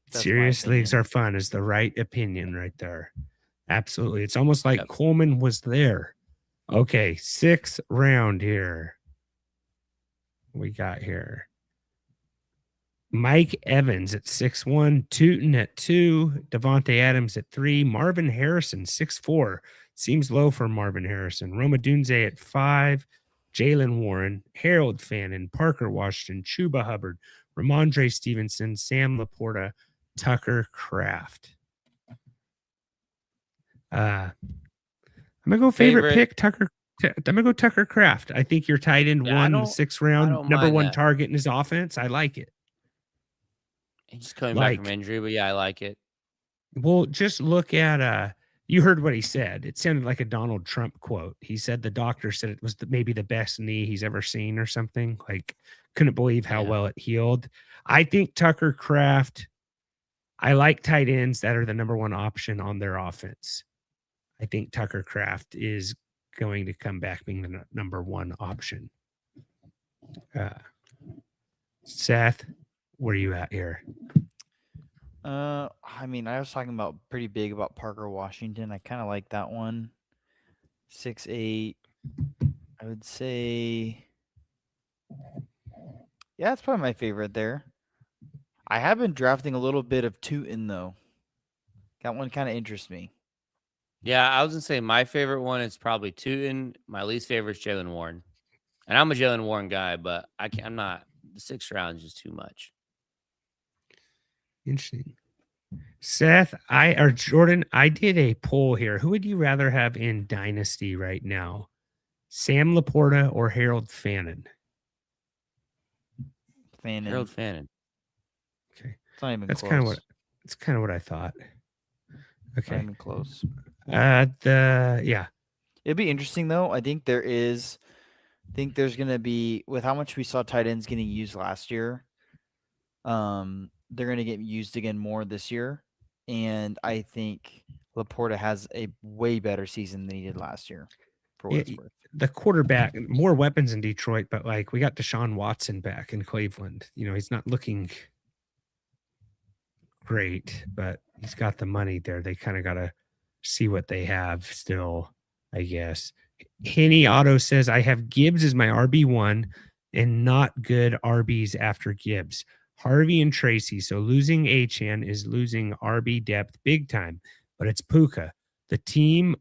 Serious leagues are fun is the right opinion right there. Absolutely. It's almost like Coleman was there. Okay, 6th round here. We got here Mike Evans at 6'1", Tootin at 2, Davante Adams at 3, Marvin Harrison 6'4". Seems low for Marvin Harrison. Roma Dunze at 5, Jalen Warren, Harold Fannin, Parker Washington, Chuba Hubbard, Ramondre Stevenson, Sam Laporta, Tucker Kraft. I'm gonna go favorite pick Tucker. I'm gonna go Tucker Kraft. I think your tight end won the 6th round, number 1 target in his offense. I like it. He's coming back from injury, but yeah, I like it. Well, just look at you heard what he said. It sounded like a Donald Trump quote. He said the doctor said it was maybe the best knee he's ever seen or something. Like, couldn't believe how well it healed. I think Tucker Kraft, I like tight ends that are the number 1 option on their offense. I think Tucker Kraft is going to come back being the number 1 option. Seth, where are you at here? I mean, I was talking about pretty big about Parker Washington. I kind of like that one. 6'8". I would say, yeah, it's probably my favorite there. I have been drafting a little bit of Tootin though. That one kind of interests me. Yeah, I was gonna say my favorite one is probably Tootin. My least favorite is Jalen Warren, and I'm a Jalen Warren guy, but I'm not. The 6th round is just too much. Interesting. Seth, Jordan, I did a poll here. Who would you rather have in Dynasty right now? Sam Laporta or Harold Fannin? Harold Fannin. Okay. It's not even That's close. It's kind of what I thought. Okay. Not even close. Yeah. It'd be interesting though. I think there's gonna be, with how much we saw tight ends getting used last year, they're gonna get used again more this year. And I think Laporta has a way better season than he did last year, for what it's worth. The quarterback, more weapons in Detroit, but like we got Deshaun Watson back in Cleveland. You know, he's not looking great, but he's got the money there. They kind of got to see what they have still, I guess. Henny Otto says, I have Gibbs as my RB1 and not good RBs after Gibbs. Harvey and Tracy. So losing Achane is losing RB depth big time, but it's Puka. The team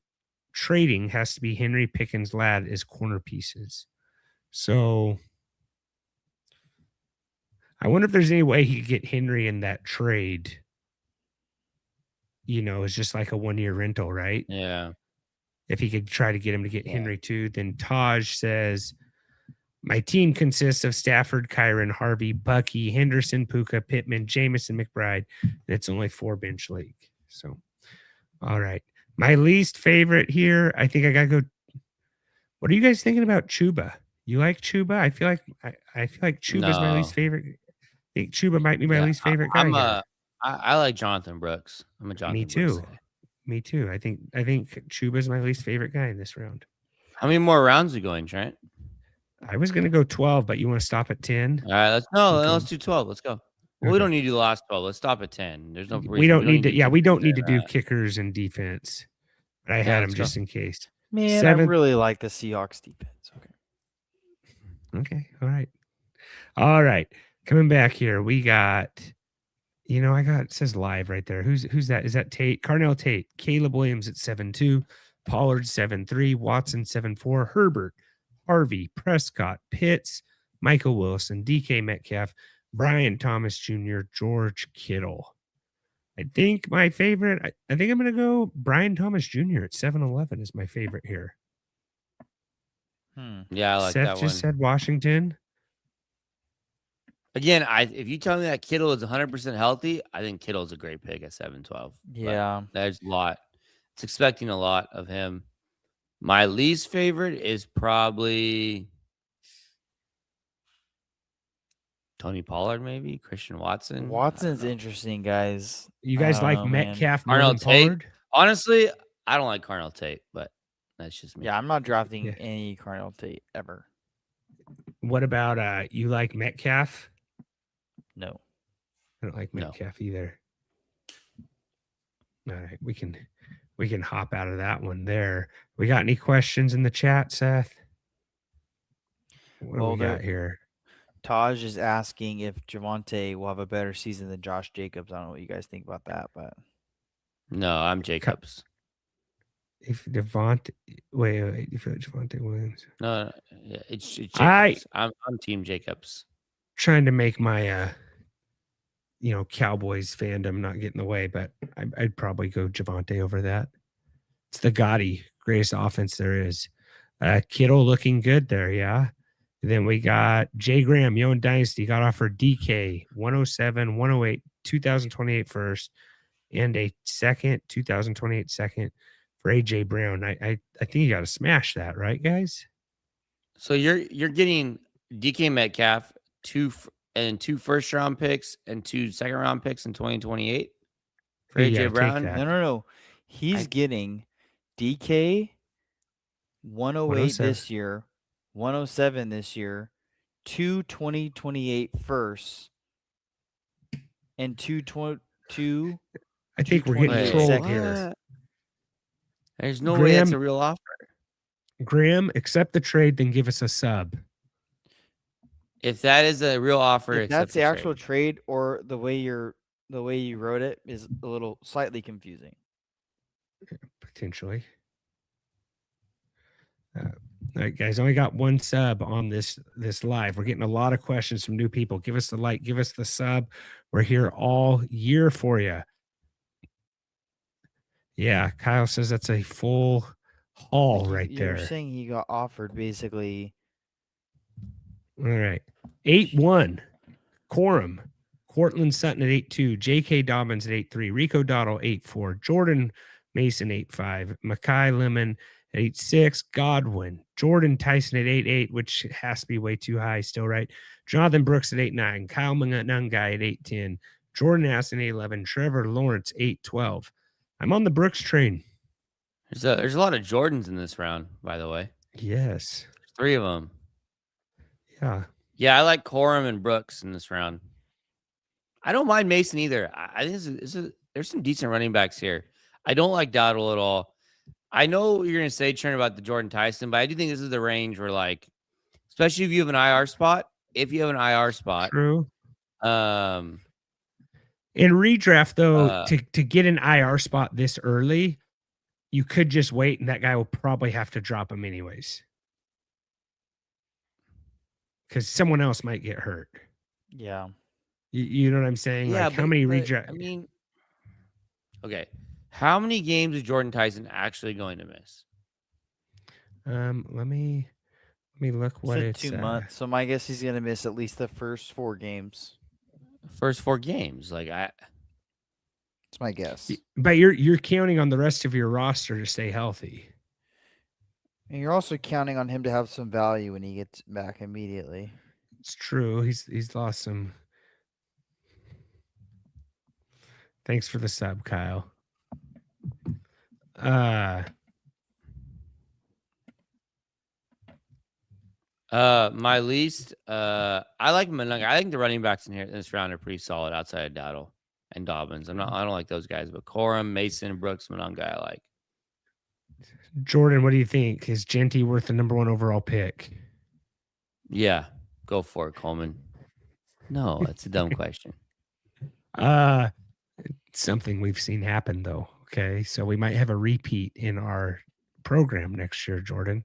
trading has to be Henry, Pickens, Ladd as corner pieces. So I wonder if there's any way he could get Henry in that trade. You know, it's just like a 1-year rental, right? Yeah. If he could try to get him to get Henry too. Then Taj says, my team consists of Stafford, Kyron, Harvey, Bucky, Henderson, Puka, Pittman, Jameson, McBride, and it's only 4 bench league. So, all right. My least favorite here, I think I gotta go. What are you guys thinking about Chuba? You like Chuba? I feel like Chuba's my least favorite. I think Chuba might be my least favorite guy. I like Jonathan Brooks. I'm a Jonathan Brooks guy. Me too. I think Chuba's my least favorite guy in this round. How many more rounds are you going, Trent? I was going to go 12, but you want to stop at 10? All right, let's do 12. Let's go. Well, we don't need to do the last 12. Let's stop at 10. There's no reason. We don't need to do kickers and defense. But I had them just in case. Man, I really like the Seahawks defense. Okay. All right. Coming back here, we got, it says live right there. Who's that? Is that Tate? Carnell Tate. Caleb Williams at 7'2", Pollard 7'3", Watson 7'4", Herbert, Harvey, Prescott, Pitts, Michael Wilson, DK Metcalf, Brian Thomas Jr., George Kittle. I think my favorite, I think I'm going to go Brian Thomas Jr. at 7'11" is my favorite here. Yeah, I like Seth that one. just said Washington. Again, if you tell me that Kittle is 100% healthy, I think Kittle's a great pick at 7'12". Yeah. But there's a lot. It's expecting a lot of him. My least favorite is probably Tony Pollard, maybe Christian Watson. Watson's interesting, guys. You guys like Metcalf more than Pollard? Honestly, I don't like Carnell Tate, but That's just me. Yeah, I'm not drafting any Cardinal ever. What about you like Metcalf? No. I don't like Metcalf either. All right, we can hop out of that one there. We got any questions in the chat, Seth? What do we got here? Taj is asking if Javonte will have a better season than Josh Jacobs. I don't know what you guys think about that, but no, I'm Jacobs. If Javonte, wait, if Javonte wins, no, it's Jacobs. I'm Team Jacobs. Trying to make my Cowboys fandom not get in the way, but I'd probably go Javonte over that. It's the Gotti, greatest offense there is. Kittle looking good there, yeah. And then we got Jay Graham, Young Dynasty, got offered DK 107, 108, 2028 first, and a second, 2028 second for AJ Brown. I think you got to smash that, right, guys? So you're getting DK Metcalf, two first round picks and 2 second round picks in 2028 for AJ Brown. No. He's getting DK 108 this year, 107 this year, 2 2028 first, and 2 I think we're getting trolled here. There's no way that's a real offer. Graham, accept the trade, then give us a sub. If that is a real offer, if that's the actual trade, or the way you wrote it is a little slightly confusing. Potentially. All right, guys, only got one sub on this live. We're getting a lot of questions from new people. Give us the like, give us the sub. We're here all year for you. Yeah, Kyle says that's a full haul right there. You're saying he got offered basically. All right. 8-1. Corum. Cortland Sutton at 8-2. J.K. Dobbins at 8-3. Rico Dottle 8-4. Jordan Mason 8-5. Makai Lemon at 8-6. Godwin. Jordan Tyson at 8-8, which has to be way too high still, right? Jonathan Brooks at 8-9. Kyle Mungai at 8-10. Jordan Aston 8-11. Trevor Lawrence 8-12. I'm on the Brooks train. There's a lot of Jordans in this round, by the way. Yes. 3 of them. Yeah. Yeah, I like Corum and Brooks in this round. I don't mind Mason either. I think there's some decent running backs here. I don't like Dowdle at all. I know you're going to say, Trent, about the Jordan Tyson, but I do think this is the range where, like, especially if you have an IR spot. True. In redraft, though, to get an IR spot this early, you could just wait, and that guy will probably have to drop him anyways. Because someone else might get hurt. Yeah. You know what I'm saying? Yeah, like, how many redraft? I mean, okay. How many games is Jordan Tyson actually going to miss? Let me look what it's 2 months. So my guess he's going to miss at least the first 4 games. First 4 games, like That's my guess. But you're counting on the rest of your roster to stay healthy. And you're also counting on him to have some value when he gets back immediately. It's true. He's lost some. Thanks for the sub, Kyle. My least, I like Munanga. I think the running backs in this round are pretty solid outside of Dowdle and Dobbins. I don't like those guys, but Corum, Mason, Brooks, Munanga, I like. Jordan, what do you think? Is Jeanty worth the number 1 overall pick? Yeah, go for it, Coleman. No, that's a dumb question. Something we've seen happen, though. Okay, so we might have a repeat in our program next year, Jordan.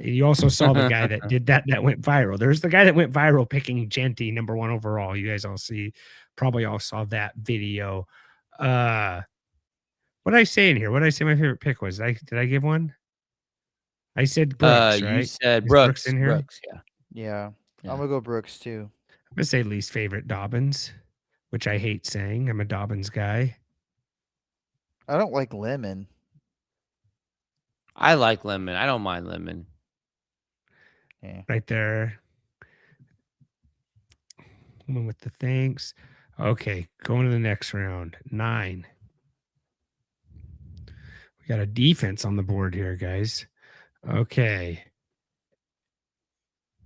You also saw the guy that did that went viral. There's the guy that went viral picking Jeanty number 1 overall. You guys probably all saw that video. What did I say in here? What did I say my favorite pick was? Did I give one? I said Brooks, right? You said Brooks in here. Brooks, yeah. I'm gonna go Brooks too. I'm gonna say least favorite Dobbins, which I hate saying. I'm a Dobbins guy. I don't like Lemon. I like Lemon. I don't mind Lemon. Yeah. Right there. With the thanks. Okay, going to the next round. 9. We got a defense on the board here, guys. Okay.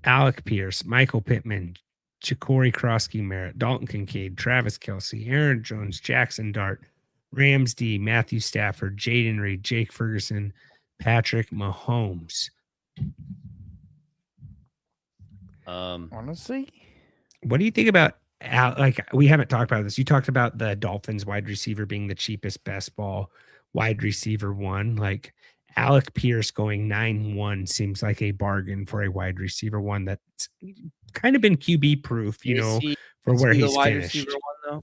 Alec Pierce, Michael Pittman, Ja'Cory Krosky-Merritt, Dalton Kincaid, Travis Kelce, Aaron Jones, Jackson Dart, Rams D, Matthew Stafford, Jaden Reed, Jake Ferguson, Patrick Mahomes. Honestly, what do you think about like we haven't talked about this? You talked about the Dolphins wide receiver being the cheapest best ball wide receiver one. Like Alec Pierce going 9-1 seems like a bargain for a wide receiver one that's kind of been QB proof, for where he's finished. Receiver one, though?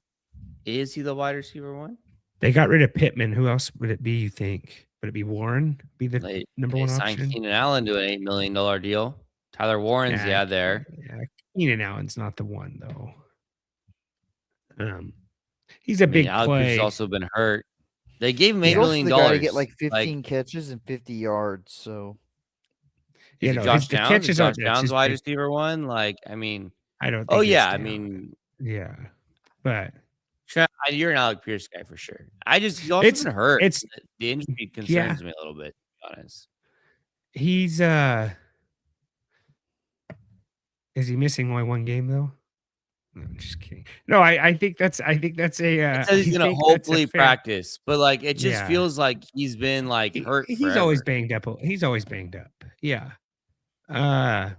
Is he the wide receiver one? They got rid of Pittman. Who else would it be, you think? Would it be Warren? Be the number one option? Signed Keenan Allen to an $8 million deal. Tyler Warren's there. Yeah, Keenan Allen's not the one though. He's a big play. He's also been hurt. They gave him $8 million to get like 15 catches and 50 yards. So, Josh Downs, Josh Downs wide receiver one. Like, I mean, I don't. Think yeah, but you're an Alec Pierce guy for sure. He's also been hurt. The injury concerns me a little bit, to be honest. He's is he missing only one game though? No, I'm just kidding. No, I think that's a. It says he's gonna hopefully practice, but like it just feels like he's been like hurt. He's always banged up. Yeah. But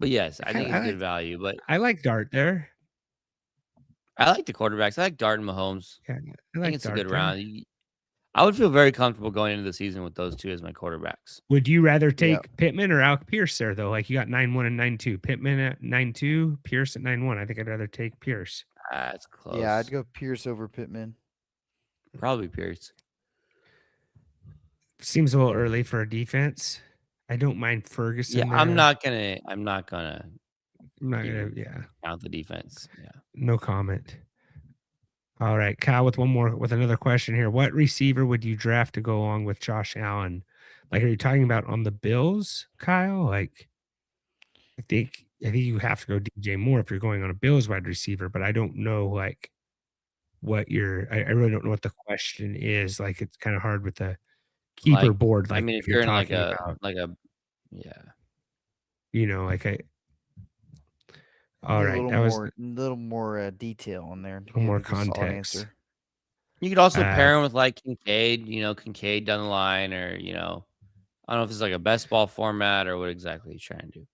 yes, I think it's good value. But I like Dart there. I like the quarterbacks. I like Dart and Mahomes. Yeah, I think it's a good round. I would feel very comfortable going into the season with those two as my quarterbacks. Would you rather take Pittman or Alec Pierce there, though? Like you got 9-1 and 9-2. Pittman at 9-2, Pierce at 9-1. I think I'd rather take Pierce. That's close. Yeah, I'd go Pierce over Pittman. Probably Pierce. Seems a little early for a defense. I don't mind Ferguson. Yeah, there. I'm not gonna count the defense. Yeah. No comment. All right, Kyle, with another question here. What receiver would you draft to go along with Josh Allen? Like, are you talking about on the Bills, Kyle? Like, I think you have to go DJ Moore if you're going on a Bills wide receiver, but I don't know like what I really don't know what the question is. Like, it's kind of hard with the keeper board. Like, if you're in like a all right, that was a little more detail on there. A little more context. You could also pair him with like Kincaid, Kincaid down the line, or I don't know if it's like a best ball format or what exactly he's trying to do.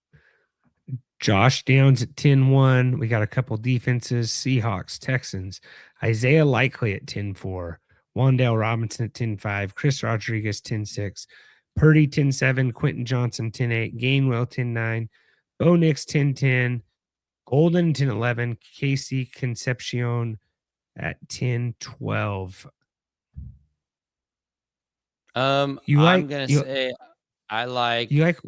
Josh Downs at 10-1. We got a couple defenses: Seahawks, Texans, Isaiah Likely at 10-4, Wan'Dale Robinson at 10-5, Chris Rodriguez 10-6, Purdy 10-7, Quentin Johnson 10-8, Gainwell 10-9, Bo Nix 10-10. Golden 10-11, Casey Concepcion at 10-12. I'm gonna say I like you like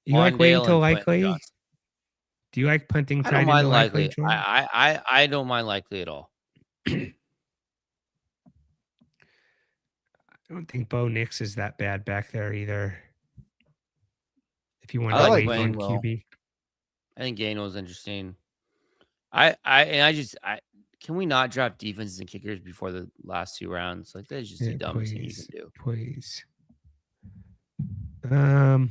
waiting until Likely. Do you like punting tight into Likely? I don't mind Likely at all. I don't think Bo Nix is that bad back there either. If you want to wait on QB. I think Gainwell's interesting. Can we not draft defenses and kickers before the last two rounds? Like that's just the dumbest thing you can do. Please. I'm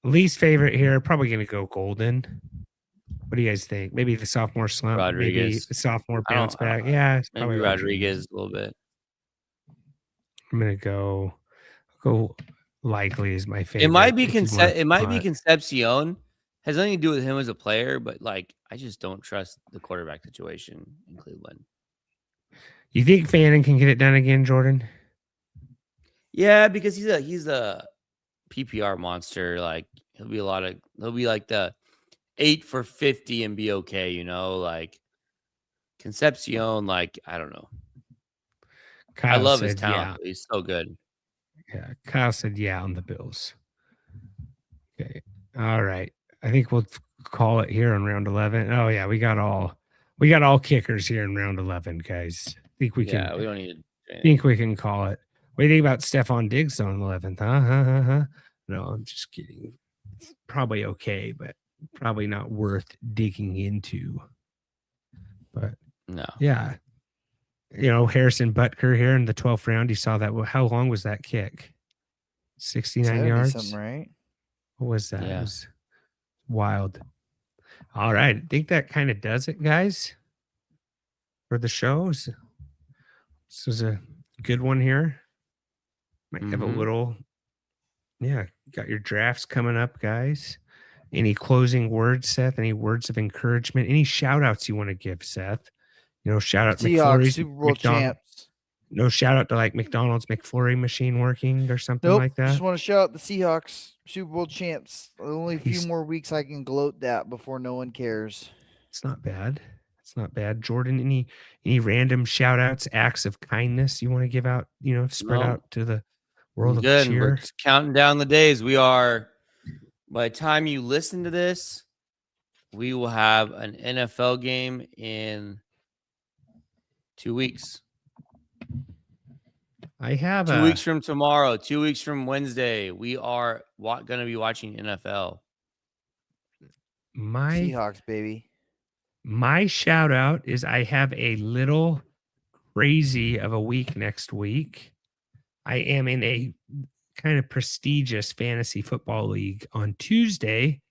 least favorite here. Probably gonna go Golden. What do you guys think? Maybe the sophomore slump. Rodriguez. Maybe the sophomore bounce back. Yeah, it's maybe Rodriguez a little bit. I'm gonna go Likely is my favorite. It might be Concepcion. Has nothing to do with him as a player, but like I just don't trust the quarterback situation in Cleveland. You think Fannin can get it done again, Jordan? Yeah, because he's a PPR monster. Like he'll be like the 8 for 50 and be okay, like Concepcion, like I don't know. I love his talent. Yeah. He's so good. Yeah, Kyle said on the Bills. Okay. All right. I think we'll call it here in round 11. Oh yeah, we got all kickers here in round 11, guys. I think we can. Yeah, we don't need. Think we can call it. What do you think about Stephon Diggs on 11th? Huh? No, I'm just kidding. It's probably okay, but probably not worth digging into. But no. Yeah. Harrison Butker here in the 12th round. You saw that. How long was that kick? 69 yards. Something, right? What was that? Yeah. It was wild. All right. I think that kind of does it, guys, for the shows. This was a good one here. Might have a little. Yeah. Got your drafts coming up, guys. Any closing words, Seth? Any words of encouragement? Any shout outs you want to give, Seth? Shout out Seahawks, Super Bowl champs. No shout out to like McDonald's McFlurry machine working or something like that. Just want to shout out the Seahawks, Super Bowl champs. Only a few more weeks I can gloat that before no one cares. It's not bad. It's not bad. Jordan, any random shout outs, acts of kindness you want to give out, spread out to the world of cheer? We're just counting down the days. We are, by the time you listen to this, we will have an NFL game in 2 weeks. I have 2 weeks from tomorrow, 2 weeks from Wednesday, we are going to be watching NFL. My Seahawks, baby. My shout out is I have a little crazy of a week next week. I am in a kind of prestigious fantasy football league on Tuesday.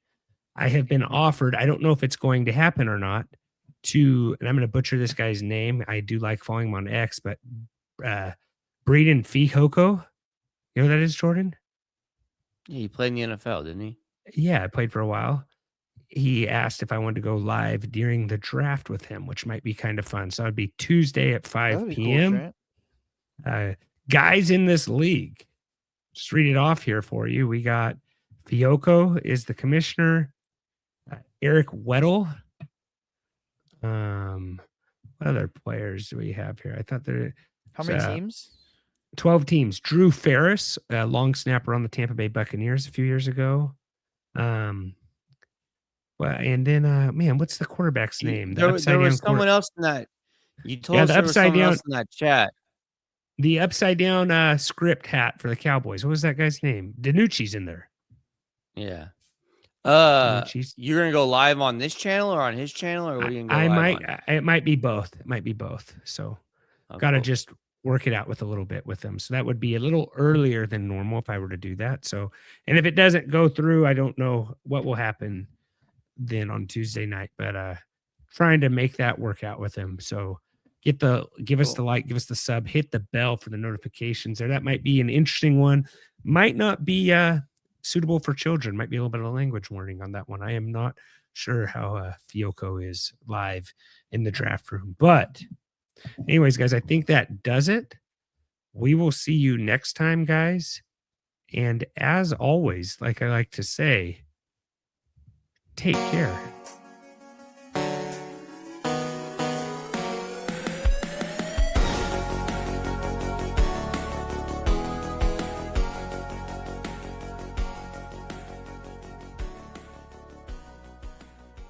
I have been offered, I don't know if it's going to happen or not, and I'm going to butcher this guy's name. I do like following him on X, but Breeden Fihoko. You know who that is, Jordan? Yeah, he played in the NFL, didn't he? Yeah, I played for a while. He asked if I wanted to go live during the draft with him, which might be kind of fun. So it'd be Tuesday at 5 p.m. Cool, guys in this league, just read it off here for you. We got Fihoko is the commissioner. Eric Weddle. What other players do we have here? I thought there. How many teams? 12 teams. Drew Ferris, a long snapper on the Tampa Bay Buccaneers a few years ago. Well, and then, man, what's the quarterback's name? There was someone else in that. You told us the there was upside someone down else in that chat. The upside down script hat for the Cowboys. What was that guy's name? Danucci's in there. Yeah. You're gonna go live on this channel or on his channel, or what are you gonna go live on? It might be both. It might be both. So, gotta just work it out with a little bit with them. So that would be a little earlier than normal if I were to do that. So, and if it doesn't go through, I don't know what will happen then on Tuesday night, but trying to make that work out with him. So give us the like, give us the sub, hit the bell for the notifications there. That might be an interesting one. Might not be suitable for children. Might be a little bit of language warning on that one. I am not sure how Fihoko is live in the draft room. But anyways, guys, I think that does it. We will see you next time, guys. And as always, like I like to say, take care.